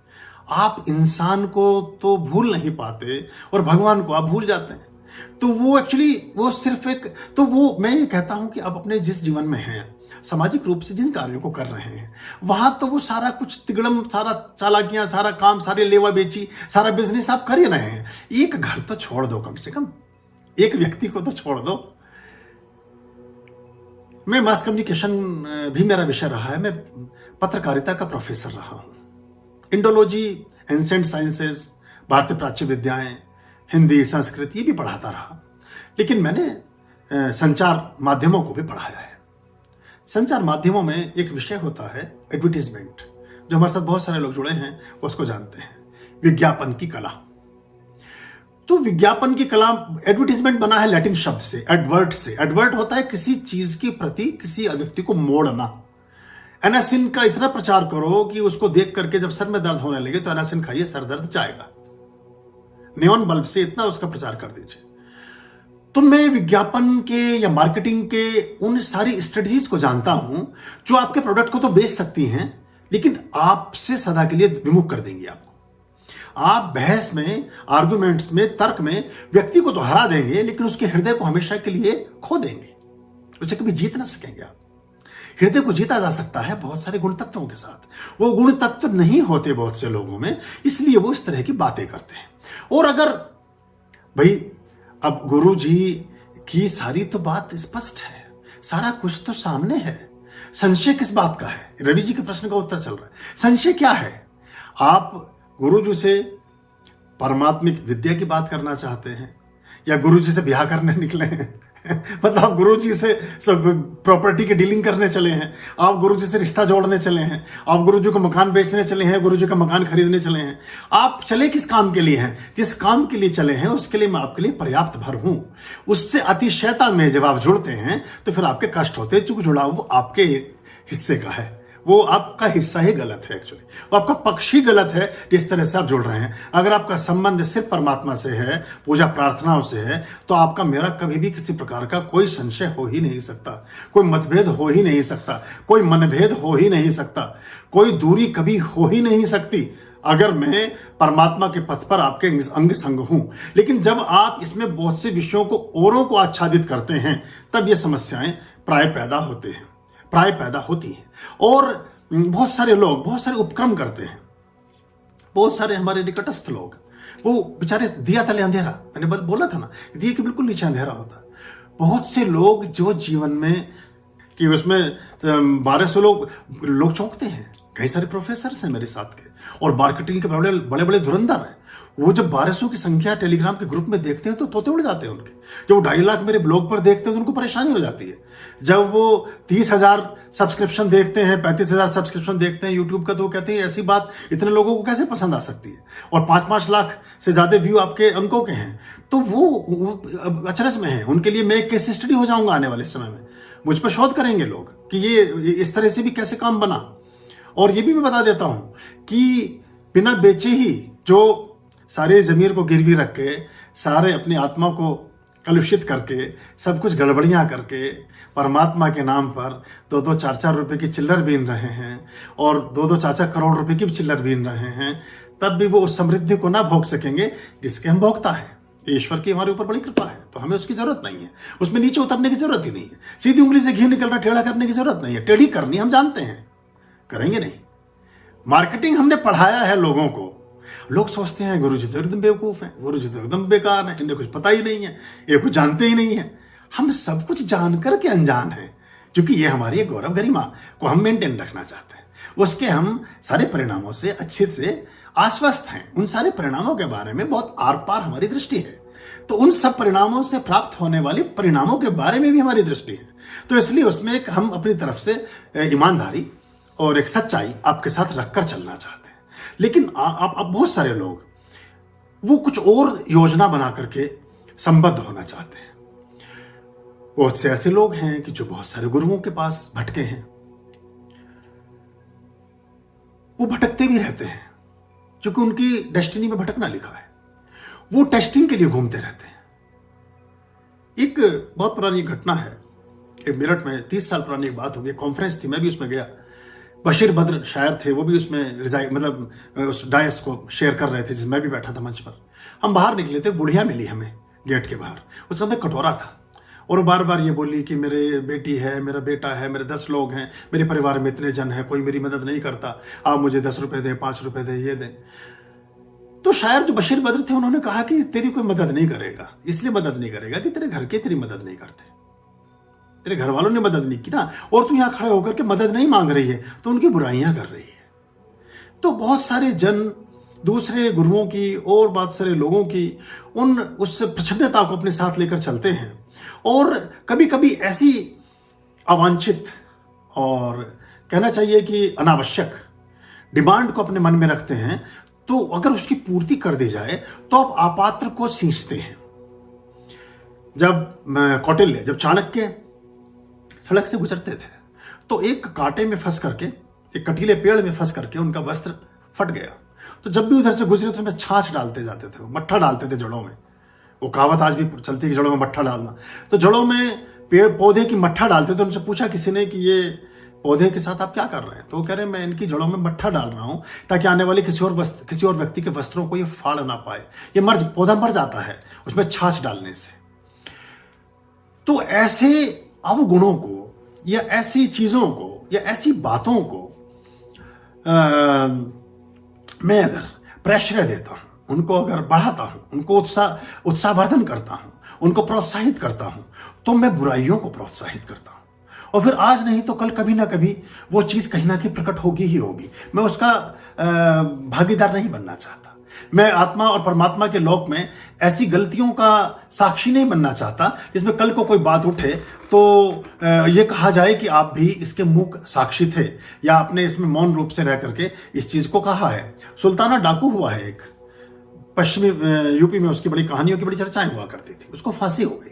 आप इंसान को तो भूल नहीं पाते और भगवान को आप भूल जाते हैं। तो वो एक्चुअली वो सिर्फ एक, तो वो मैं ये कहता हूं कि आप अपने जिस जीवन में हैं, सामाजिक रूप से जिन कार्यों को कर रहे हैं, वहां तो वो सारा कुछ तिगड़म, सारा चालाकियां, सारा काम, सारे लेवा बेची, सारा बिजनेस आप कर ही रहे हैं। एक घर तो छोड़ दो, कम से कम एक व्यक्ति को तो छोड़ दो। मैं मास कम्युनिकेशन भी मेरा विषय रहा है, मैं पत्रकारिता का प्रोफेसर रहा हूं। इंडोलॉजी, एंसेंट साइंसेस, भारतीय प्राच्य विद्याएं, हिंदी, संस्कृत, ये भी पढ़ाता रहा। लेकिन मैंने संचार माध्यमों को भी पढ़ाया है। संचार माध्यमों में एक विषय होता है एडवर्टीजमेंट, जो हमारे साथ बहुत सारे लोग जुड़े हैं वो उसको जानते हैं, विज्ञापन की कला। तो विज्ञापन की कला, एडवर्टीजमेंट बना है लैटिन शब्द से, एडवर्ट से। एडवर्ट होता है किसी चीज के प्रति किसी व्यक्ति को मोड़ना। एनासिन का इतना प्रचार करो कि उसको देख करके जब सर में दर्द होने लगे तो एनासिन खाइए, सर दर्द जाएगा। नियॉन बल्ब से इतना उसका प्रचार कर दीजिए। तो मैं विज्ञापन के या मार्केटिंग के उन सारी स्ट्रेटजीज को जानता हूं जो आपके प्रोडक्ट को तो बेच सकती हैं, लेकिन आपसे सदा के लिए विमुख कर देंगी आपको। आप बहस में, आर्गुमेंट्स में, तर्क में व्यक्ति को तो हरा देंगे, लेकिन उसके हृदय को हमेशा के लिए खो देंगे। उसे कभी जीत ना सकेंगे आप। हृदय को जीता जा सकता है बहुत सारे गुण तत्वों के साथ। वो गुण तत्व नहीं होते बहुत से लोगों में, इसलिए वो इस तरह की बातें करते हैं। और अगर भाई अब गुरु जी की सारी तो बात स्पष्ट है, सारा कुछ तो सामने है, संशय किस बात का है? रवि जी के प्रश्न का उत्तर चल रहा है। संशय क्या है? आप गुरु जी से परमात्मिक विद्या की बात करना चाहते हैं, या गुरु जी से ब्याह करने निकले हैं? मतलब आप गुरु जी से सब प्रॉपर्टी की डीलिंग करने चले हैं, आप गुरु जी से रिश्ता जोड़ने चले हैं, आप गुरु जी को मकान बेचने चले हैं, गुरु जी का मकान खरीदने चले हैं। आप चले किस काम के लिए हैं? जिस काम के लिए चले हैं उसके लिए मैं आपके लिए पर्याप्त भर हूं। उससे अतिशयता में जब आप जुड़ते हैं तो फिर आपके कष्ट होते हैं, चूंकि जुड़ाव वो आपके हिस्से का है, वो आपका हिस्सा ही गलत है। एक्चुअली वो आपका पक्ष ही गलत है जिस तरह से आप जुड़ रहे हैं। अगर आपका संबंध सिर्फ परमात्मा से है, पूजा प्रार्थनाओं से है, तो आपका मेरा कभी भी किसी प्रकार का कोई संशय हो ही नहीं सकता, कोई मतभेद हो ही नहीं सकता, कोई मनभेद हो ही नहीं सकता, कोई दूरी कभी हो ही नहीं सकती, अगर मैं परमात्मा के पथ पर आपके अंग संग हूं। लेकिन जब आप इसमें बहुत से विषयों को औरों को आच्छादित करते हैं, तब ये समस्याएं प्राय पैदा होती हैं। और बहुत सारे लोग बहुत सारे उपक्रम करते हैं। बहुत सारे हमारे निकटस्थ लोग, वो बेचारे दिया तले अंधेरा, मैंने बोला था ना, दिए के बिल्कुल नीचे अंधेरा होता है। बहुत से लोग जो जीवन में कि उसमें 1200 लोग चौंकते हैं। कई सारे प्रोफेसर हैं मेरे साथ के, और मार्केटिंग के बड़े बड़े धुरंधर हैं। वो जब 1200 की संख्या टेलीग्राम के ग्रुप में देखते हैं तो तोते उड़ जाते हैं उनके। जब वो 2.5 लाख मेरे ब्लॉग पर देखते हैं तो उनको परेशानी हो जाती है। जब वो 30,000 सब्सक्रिप्शन देखते हैं, 35,000 सब्सक्रिप्शन देखते हैं यूट्यूब का, तो वो कहते हैं ऐसी बात इतने लोगों को कैसे पसंद आ सकती है, और 5-5 लाख से ज्यादा व्यू आपके अंकों के हैं। तो वो अचरज में है। उनके लिए मैं एक केस स्टडी हो जाऊंगा आने वाले समय में। मुझ पर शोध करेंगे लोग कि ये इस तरह से भी कैसे काम बना। और ये भी मैं बता देता हूं कि बिना बेचे ही, जो सारे जमीर को गिरवी रख के, सारे अपनी आत्मा को कलुषित करके, सब कुछ गड़बड़ियां करके, परमात्मा के नाम पर 2-2, 4-4 रुपए की चिल्लर बीन रहे हैं, और 2-2, 4-4 करोड़ रुपए की भी चिल्लर बीन रहे हैं, तब भी वो उस समृद्धि को ना भोग सकेंगे जिसके हम भोगता है। ईश्वर की हमारे ऊपर बड़ी कृपा है, तो हमें उसकी जरूरत नहीं है, उसमें नीचे उतरने की जरूरत ही नहीं है। सीधी उंगली से घी निकलना, टेढ़ा करने की जरूरत नहीं है। टेढ़ी करनी हम जानते हैं, करेंगे नहीं। मार्केटिंग हमने पढ़ाया है लोगों को। लोग सोचते हैं गुरुजी तो एकदम बेवकूफ हैं, गुरुजी तो एकदम बेकार हैं, इन्हें कुछ पता ही नहीं है, ये कुछ जानते ही नहीं है। हम सब कुछ जान करके अनजान हैं, क्योंकि ये हमारी गौरव गरिमा को हम मेंटेन रखना चाहते हैं। उसके हम सारे परिणामों से अच्छे से आश्वस्त हैं। उन सारे परिणामों के बारे में बहुत आर पार हमारी दृष्टि है, तो उन सब परिणामों से प्राप्त होने वाले परिणामों के बारे में भी हमारी दृष्टि है। तो इसलिए उसमें एक हम अपनी तरफ से ईमानदारी और एक सच्चाई आपके साथ रखकर चलना चाहते हैं। लेकिन आप बहुत सारे लोग वो कुछ और योजना बना करके संबद्ध होना चाहते हैं। बहुत से ऐसे लोग हैं कि जो बहुत सारे गुरुओं के पास भटके हैं, वो भटकते भी रहते हैं, क्योंकि उनकी डेस्टिनी में भटकना लिखा है। वो टेस्टिंग के लिए घूमते रहते हैं। एक बहुत पुरानी घटना है, एक मेरठ में 30 साल पुरानी एक बात हो गई, कॉन्फ्रेंस थी, मैं भी उसमें गया। बशीर बद्र शायर थे, वो भी उसमें उस डायस को शेयर कर रहे थे, जिसमें मैं भी बैठा था मंच पर। हम बाहर निकले थे, बुढ़िया मिली हमें गेट के बाहर, उसके अंदर कटोरा था, और वो बार बार ये बोली कि मेरे बेटी है, मेरा बेटा है, मेरे 10 लोग हैं, मेरे परिवार में इतने जन हैं, कोई मेरी मदद नहीं करता, आप मुझे 10 रुपए दें, 5 रुपए दें, ये दें। तो शायर जो बशीर बद्र थे, उन्होंने कहा कि तेरी कोई मदद नहीं करेगा, इसलिए मदद नहीं करेगा कि तेरे घर के तेरी मदद नहीं करते, तेरे घर वालों ने मदद नहीं की ना, और तू यहां खड़े होकर के मदद नहीं मांग रही है, तो उनकी बुराइयां कर रही है। तो बहुत सारे जन दूसरे गुरुओं की और बहुत सारे लोगों की उस प्रछन्नता को अपने साथ लेकर चलते हैं, और कभी कभी ऐसी अवांछित और कहना चाहिए कि अनावश्यक डिमांड को अपने मन में रखते हैं। तो अगर उसकी पूर्ति कर दी जाए तो आप अपात्र को सींचते हैं। जब कौटिल्य, जब चाणक्य सड़क से गुजरते थे, तो एक कांटे में फंस करके, एक कटीले पेड़ में फंस करके उनका वस्त्र फट गया। तो जब भी उधर से गुजरे तो उसमें छाछ डालते जाते थे, मट्ठा डालते थे जड़ों में। वो कहावत आज भी चलती है कि जड़ों में मट्ठा डालना। तो जड़ों में पेड़ पौधे की मट्ठा डालते थे। उनसे पूछा किसी ने कि ये पौधे के साथ आप क्या कर रहे हैं? तो वो कह रहे हैं मैं इनकी जड़ों में मट्ठा डाल रहा हूं, ताकि आने वाले किसी और व्यक्ति के वस्त्रों को ये फाड़ ना पाए। ये पौधा मर जाता है उसमें छाछ डालने से। तो ऐसे अवगुणों को, या ऐसी चीजों को, या ऐसी बातों को मैं अगर प्रश्रय देता हूं, उनको अगर बढ़ाता हूं, उनको उत्साहवर्धन करता हूं, उनको प्रोत्साहित करता हूं, तो मैं बुराइयों को प्रोत्साहित करता हूं। और फिर आज नहीं तो कल कभी ना कभी वो चीज कहीं ना कहीं प्रकट होगी ही होगी। मैं उसका भागीदार नहीं बनना चाहता। मैं आत्मा और परमात्मा के लोक में ऐसी गलतियों का साक्षी नहीं बनना चाहता जिसमें कल को कोई बात उठे तो ये कहा जाए कि आप भी इसके मूक साक्षी थे, या आपने इसमें मौन रूप से रह करके इस चीज को कहा है। सुल्ताना डाकू हुआ है एक, पश्चिमी यूपी में उसकी बड़ी कहानियों की बड़ी चर्चाएं हुआ करती थी। उसको फांसी हो गई।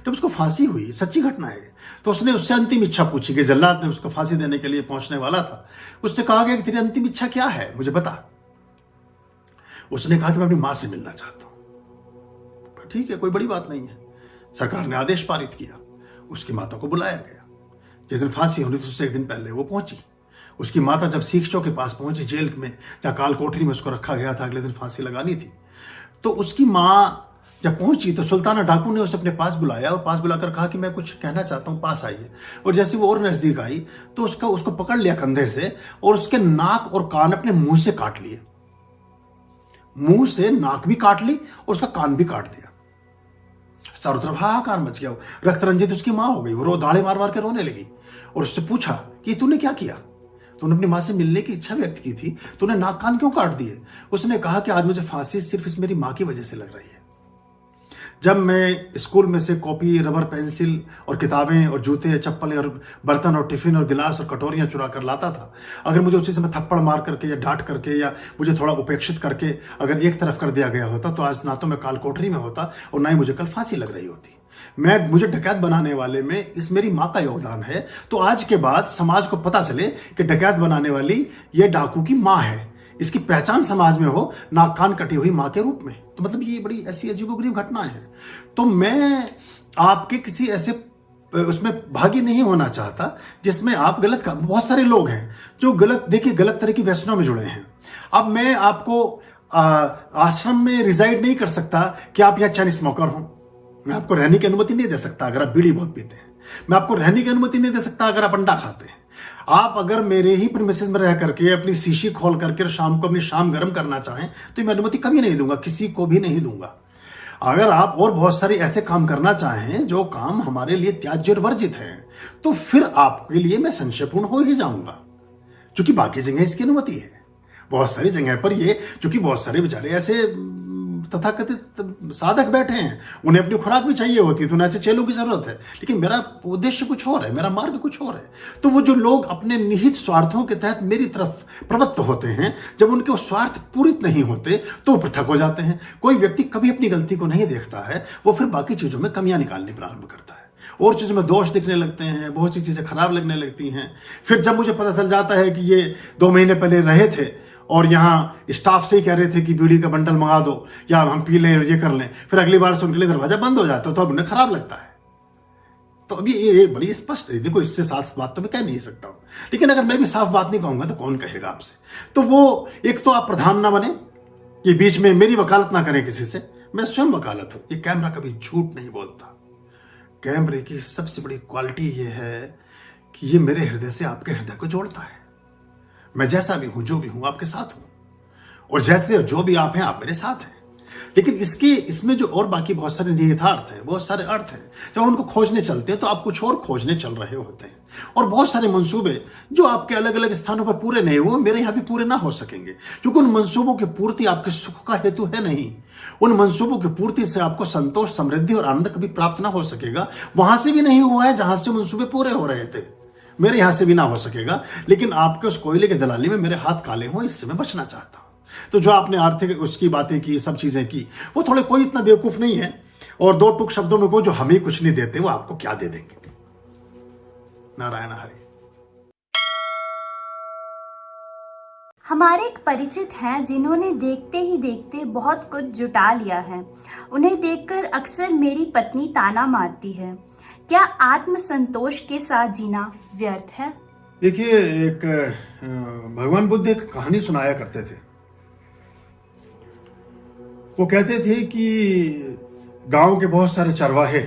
जब उसको फांसी हुई, सच्ची घटना है, तो उसने उससे अंतिम इच्छा पूछी कि जल्लाद ने उसको फांसी देने के लिए पहुंचने वाला था। उससे कहा गया कि तेरी अंतिम इच्छा क्या है, मुझे बता। उसने कहा कि मैं अपनी मां से मिलना चाहता हूं। ठीक है, कोई बड़ी बात नहीं है। सरकार ने आदेश पारित किया, उसकी माता को बुलाया गया। जिस दिन फांसी होनी थी उससे एक दिन पहले वो पहुंची। उसकी माता जब सीखचों के पास पहुंची, जेल में जहां काल कोठरी में उसको रखा गया था, अगले दिन फांसी लगानी थी, तो उसकी मां जब पहुंची तो सुल्ताना डाकू ने उसे अपने पास बुलाया, और पास बुलाकर कहा कि मैं कुछ कहना चाहता हूं, पास आइए। और जैसे वो और नजदीक आई तो उसको पकड़ लिया कंधे से, और उसके नाक और कान अपने मुंह से काट लिए। मुंह से नाक भी काट ली और उसका कान भी काट दिया। चारों तरफ हाहाकार मच गया। रक्त रंजित उसकी मां हो गई। वो दाढ़े मार मार के रोने लगी, और उससे पूछा कि तूने क्या किया? तूने अपनी मां से मिलने की इच्छा व्यक्त की थी, तूने नाक कान क्यों काट दिए? उसने कहा कि आज मुझे फांसी सिर्फ इस मेरी मां की वजह से लग रही है। जब मैं स्कूल में से कॉपी, रबर, पेंसिल और किताबें और जूते, चप्पलें और बर्तन और टिफिन और गिलास और कटोरियां चुरा कर लाता था, अगर मुझे उसी समय थप्पड़ मार करके या डांट करके या मुझे थोड़ा उपेक्षित करके अगर एक तरफ कर दिया गया होता, तो आज ना तो मैं काल कोठरी में होता और ना ही मुझे कल फांसी लग रही होती। मुझे डकैत बनाने वाले में इस मेरी मां का योगदान है। तो आज के बाद समाज को पता चले कि डकैत बनाने वाली ये डाकू की मां है, इसकी पहचान समाज में हो नाक कान कटी हुई मां के रूप में। तो मतलब ये बड़ी ऐसी अजीबोगरीब घटना है। तो मैं आपके किसी ऐसे उसमें भागी नहीं होना चाहता जिसमें आप गलत का। बहुत सारे लोग हैं जो गलत तरह की व्यसनों में जुड़े हैं। अब मैं आपको आश्रम में रिजाइड नहीं कर सकता कि आप यहाँ चाइनीज स्मोकर हो। मैं आपको रहने की अनुमति नहीं दे सकता अगर आप बीड़ी बहुत पीते हैं। मैं आपको रहने की अनुमति नहीं दे सकता अगर आप अंडा खाते हैं। आप अगर मेरे ही प्रीमिसेस में रह करके अपनी शीशी खोल करके शाम को अपनी शाम गर्म करना चाहें तो मैं अनुमति कभी नहीं दूंगा, किसी को भी नहीं दूंगा। अगर आप और बहुत सारे ऐसे काम करना चाहें जो काम हमारे लिए त्याज्य और वर्जित हैं, तो फिर आपके लिए मैं संशयपूर्ण हो ही जाऊंगा, क्योंकि बाकी जगह इसकी अनुमति है। बहुत सारी जगह पर ये, क्योंकि बहुत सारे बेचारे ऐसे तथाकथित साधक बैठे हैं, उन्हें अपनी खुराक भी चाहिए होती है, तो उन्हें ऐसे चेलों की जरूरत है। लेकिन मेरा उद्देश्य कुछ और है, मेरा मार्ग कुछ और है। तो वो जो लोग अपने निहित स्वार्थों के तहत मेरी तरफ प्रवृत्त होते हैं, जब उनके स्वार्थ पूरित नहीं होते तो पृथक हो जाते हैं। कोई व्यक्ति कभी अपनी गलती को नहीं देखता है, वो फिर बाकी चीजों में कमियां निकालनी प्रारंभ करता है और चीजों में दोष दिखने लगते हैं, बहुत सी चीजें खराब लगने लगती हैं। फिर जब मुझे पता चल जाता है कि ये 2 महीने पहले रहे थे और यहाँ स्टाफ से ही कह रहे थे कि बीड़ी का बंडल मंगा दो या हम पी लें, ये कर लें, फिर अगली बार से उनके लिए दरवाजा बंद हो जाता है, तो अब उन्हें खराब लगता है। तो अभी ये बड़ी स्पष्ट है। देखो, इससे साफ बात तो मैं कह नहीं सकता हूं, लेकिन अगर मैं भी साफ बात नहीं कहूंगा तो कौन कहेगा आपसे। तो वो एक तो आप प्रधान ना बने कि बीच में मेरी वकालत ना करें किसी से, मैं स्वयं वकालत हूं। ये कैमरा कभी झूठ नहीं बोलता। कैमरे की सबसे बड़ी क्वालिटी ये है कि ये मेरे हृदय से आपके हृदय को जोड़ता है। मैं जैसा भी हूं, जो भी हूं, आपके साथ हूं, और जैसे जो भी आप हैं, आप मेरे साथ हैं। लेकिन इसमें जो और बाकी बहुत सारे निहितार्थ हैं, बहुत सारे अर्थ हैं, जब उनको खोजने चलते हैं तो आप कुछ और खोजने चल रहे होते हैं। और बहुत सारे मंसूबे जो आपके अलग अलग स्थानों पर पूरे नहीं हुए, मेरे यहां भी पूरे ना हो सकेंगे, क्योंकि उन मंसूबों की पूर्ति आपके सुख का हेतु है नहीं। उन मंसूबों की पूर्ति से आपको संतोष, समृद्धि और आनंद कभी प्राप्त ना हो सकेगा। वहां से भी नहीं हुआ है जहां से मंसूबे पूरे हो रहे थे, मेरे यहां से भी ना हो सकेगा। लेकिन आपके उस कोयले के दलाली में मेरे हाथ काले हों, इससे मैं बचना चाहता हूं। तो जो आपने आर्थिक उसकी बातें की, सब चीजें की, वो थोड़े कोई इतना बेवकूफ नहीं है। और 2 टूक शब्दों में को जो हम ही कुछ नहीं देते, वो आपको क्या दे देंगे। नारायण हरि। हमारे एक परिचित हैं जिन्होंने देखते ही देखते बहुत कुछ जुटा लिया है। उन्हें देखकर अक्सर मेरी पत्नी ताना मारती है। क्या आत्मसंतोष के साथ जीना व्यर्थ है? देखिए, एक भगवान बुद्ध एक कहानी सुनाया करते थे। वो कहते थे कि गांव के बहुत सारे चरवाहे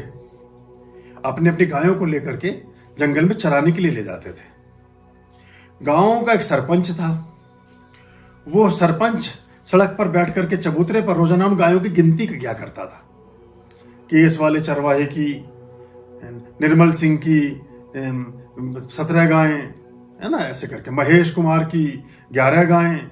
अपने अपनी गायों को लेकर के जंगल में चराने के लिए ले जाते थे। गांव का एक सरपंच था। वो सरपंच सड़क पर बैठ करके चबूतरे पर रोजाना उन गायों की गिनती किया करता था कि इस वाले चरवाहे की, निर्मल सिंह की 17 गायें, है ना, ऐसे करके महेश कुमार की 11 गायें,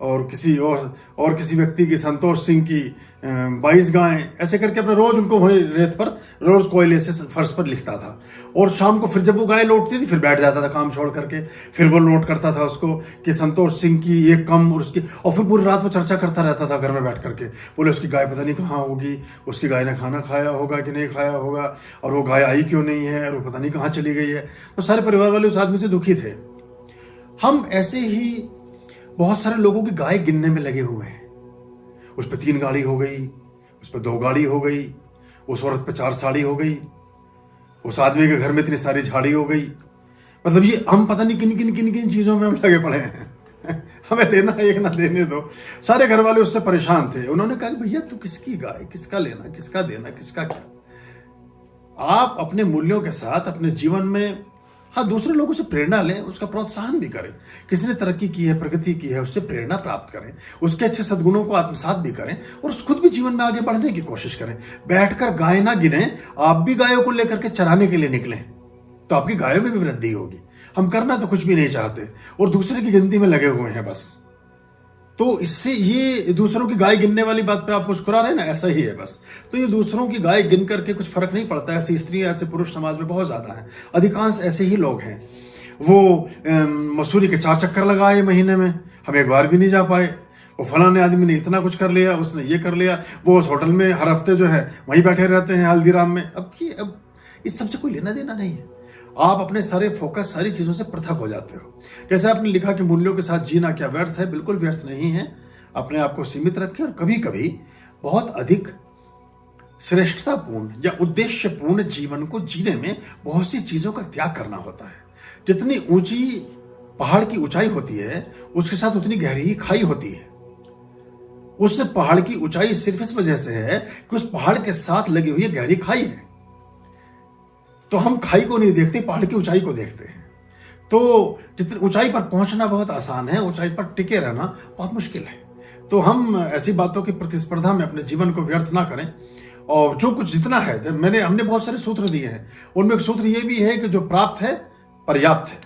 और किसी व्यक्ति की, संतोष सिंह की 22 गायें, ऐसे करके अपने रोज उनको वही रेत पर, रोज कोयले से फर्श पर लिखता था। और शाम को फिर जब वो गाय लौटती थी, फिर बैठ जाता था काम छोड़ करके, फिर वो नोट करता था उसको कि संतोष सिंह की 1 कम और उसकी, और फिर पूरी रात वो चर्चा करता रहता था घर में बैठ करके। बोले उसकी गाय पता नहीं कहाँ होगी, उसकी गाय ने खाना खाया होगा कि नहीं खाया होगा, और वो गाय आई क्यों नहीं है, और वो पता नहीं कहाँ चली गई है। तो सारे परिवार वाले उस आदमी से दुखी थे। हम ऐसे ही बहुत सारे लोगों की गाय गिनने में लगे हुए हैं। उस पर 3 गाड़ी हो गई, उस पर 2 गाड़ी हो गई, उस औरत पे 4 साड़ी हो गई, उस आदमी के घर में इतनी सारी झाड़ी हो गई। मतलब ये हम पता नहीं किन किन किन किन चीजों में हम लगे पड़े हैं। हमें लेना एक ना देने दो। सारे घर वाले उससे परेशान थे। उन्होंने कहा भैया तू किसकी गाय, किसका लेना, किसका देना, किसका क्या। आप अपने मूल्यों के साथ अपने जीवन में, हाँ, दूसरे लोगों से प्रेरणा लें, उसका प्रोत्साहन भी करें। किसी ने तरक्की की है, प्रगति की है, उससे प्रेरणा प्राप्त करें, उसके अच्छे सद्गुणों को आत्मसात भी करें, और खुद भी जीवन में आगे बढ़ने की कोशिश करें। बैठकर गाय ना गिने, आप भी गायों को लेकर के चराने के लिए निकलें, तो आपकी गायों में भी वृद्धि होगी। हम करना तो कुछ भी नहीं चाहते और दूसरे की गिनती में लगे हुए हैं बस। तो इससे ये दूसरों की गाय गिनने वाली बात पे आप मुस्कुरा रहे हैं ना, ऐसा ही है बस। तो ये दूसरों की गाय गिन करके कुछ फर्क नहीं पड़ता। ऐसी स्त्रियां, ऐसे पुरुष समाज में बहुत ज्यादा हैं। अधिकांश ऐसे ही लोग हैं। वो मसूरी के 4 चक्कर लगाए महीने में, हम एक बार भी नहीं जा पाए। वो फलाने आदमी ने इतना कुछ कर लिया, उसने ये कर लिया, वो उस होटल में हर हफ्ते जो है वहीं बैठे रहते हैं हल्दीराम में। अब इस सबसे कोई लेना देना नहीं है। आप अपने सारे फोकस सारी चीजों से पृथक हो जाते हो। जैसे आपने लिखा कि मूल्यों के साथ जीना क्या व्यर्थ है? बिल्कुल व्यर्थ नहीं है। अपने आप को सीमित रखें और कभी कभी बहुत अधिक श्रेष्ठतापूर्ण या उद्देश्यपूर्ण जीवन को जीने में बहुत सी चीजों का त्याग करना होता है। जितनी ऊंची पहाड़ की ऊंचाई होती है, उसके साथ उतनी गहरी ही खाई होती है। उस पहाड़ की ऊंचाई सिर्फ इस वजह से है कि उस पहाड़ के साथ लगी हुई गहरी खाई है। तो हम खाई को नहीं देखते, पहाड़ की ऊंचाई को देखते हैं। तो जितनी ऊंचाई पर पहुंचना बहुत आसान है, ऊंचाई पर टिके रहना बहुत मुश्किल है। तो हम ऐसी बातों की प्रतिस्पर्धा में अपने जीवन को व्यर्थ ना करें। और जो कुछ जितना है, जब हमने बहुत सारे सूत्र दिए हैं, उनमें एक सूत्र ये भी है कि जो प्राप्त है पर्याप्त है,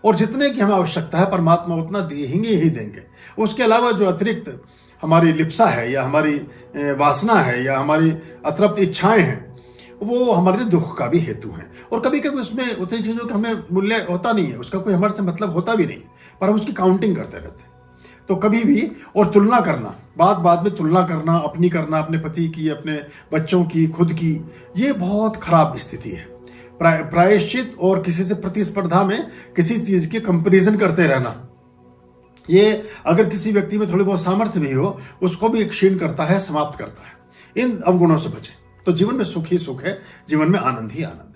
और जितने की हमें आवश्यकता है परमात्मा उतना देंगे ही देंगे। उसके अलावा जो अतिरिक्त हमारी लिप्सा है या हमारी वासना है या हमारी अतृप्त इच्छाएं हैं, वो हमारे लिए दुख का भी हेतु हैं। और कभी कभी उसमें उतनी चीज़ों का हमें मूल्य होता नहीं है, उसका कोई हमारे से मतलब होता भी नहीं, पर हम उसकी काउंटिंग करते रहते हैं। तो कभी भी, और तुलना करना, बात में तुलना करना, अपने पति की, अपने बच्चों की, खुद की, ये बहुत खराब स्थिति है। प्रायश्चित और किसी से प्रतिस्पर्धा में किसी चीज के कंपैरिजन करते रहना, ये अगर किसी व्यक्ति में थोड़ी बहुत सामर्थ्य भी हो, उसको भी क्षीण करता है, समाप्त करता है। इन अवगुणों से बचें, तो जीवन में सुख ही सुख है, जीवन में आनंद ही आनंद।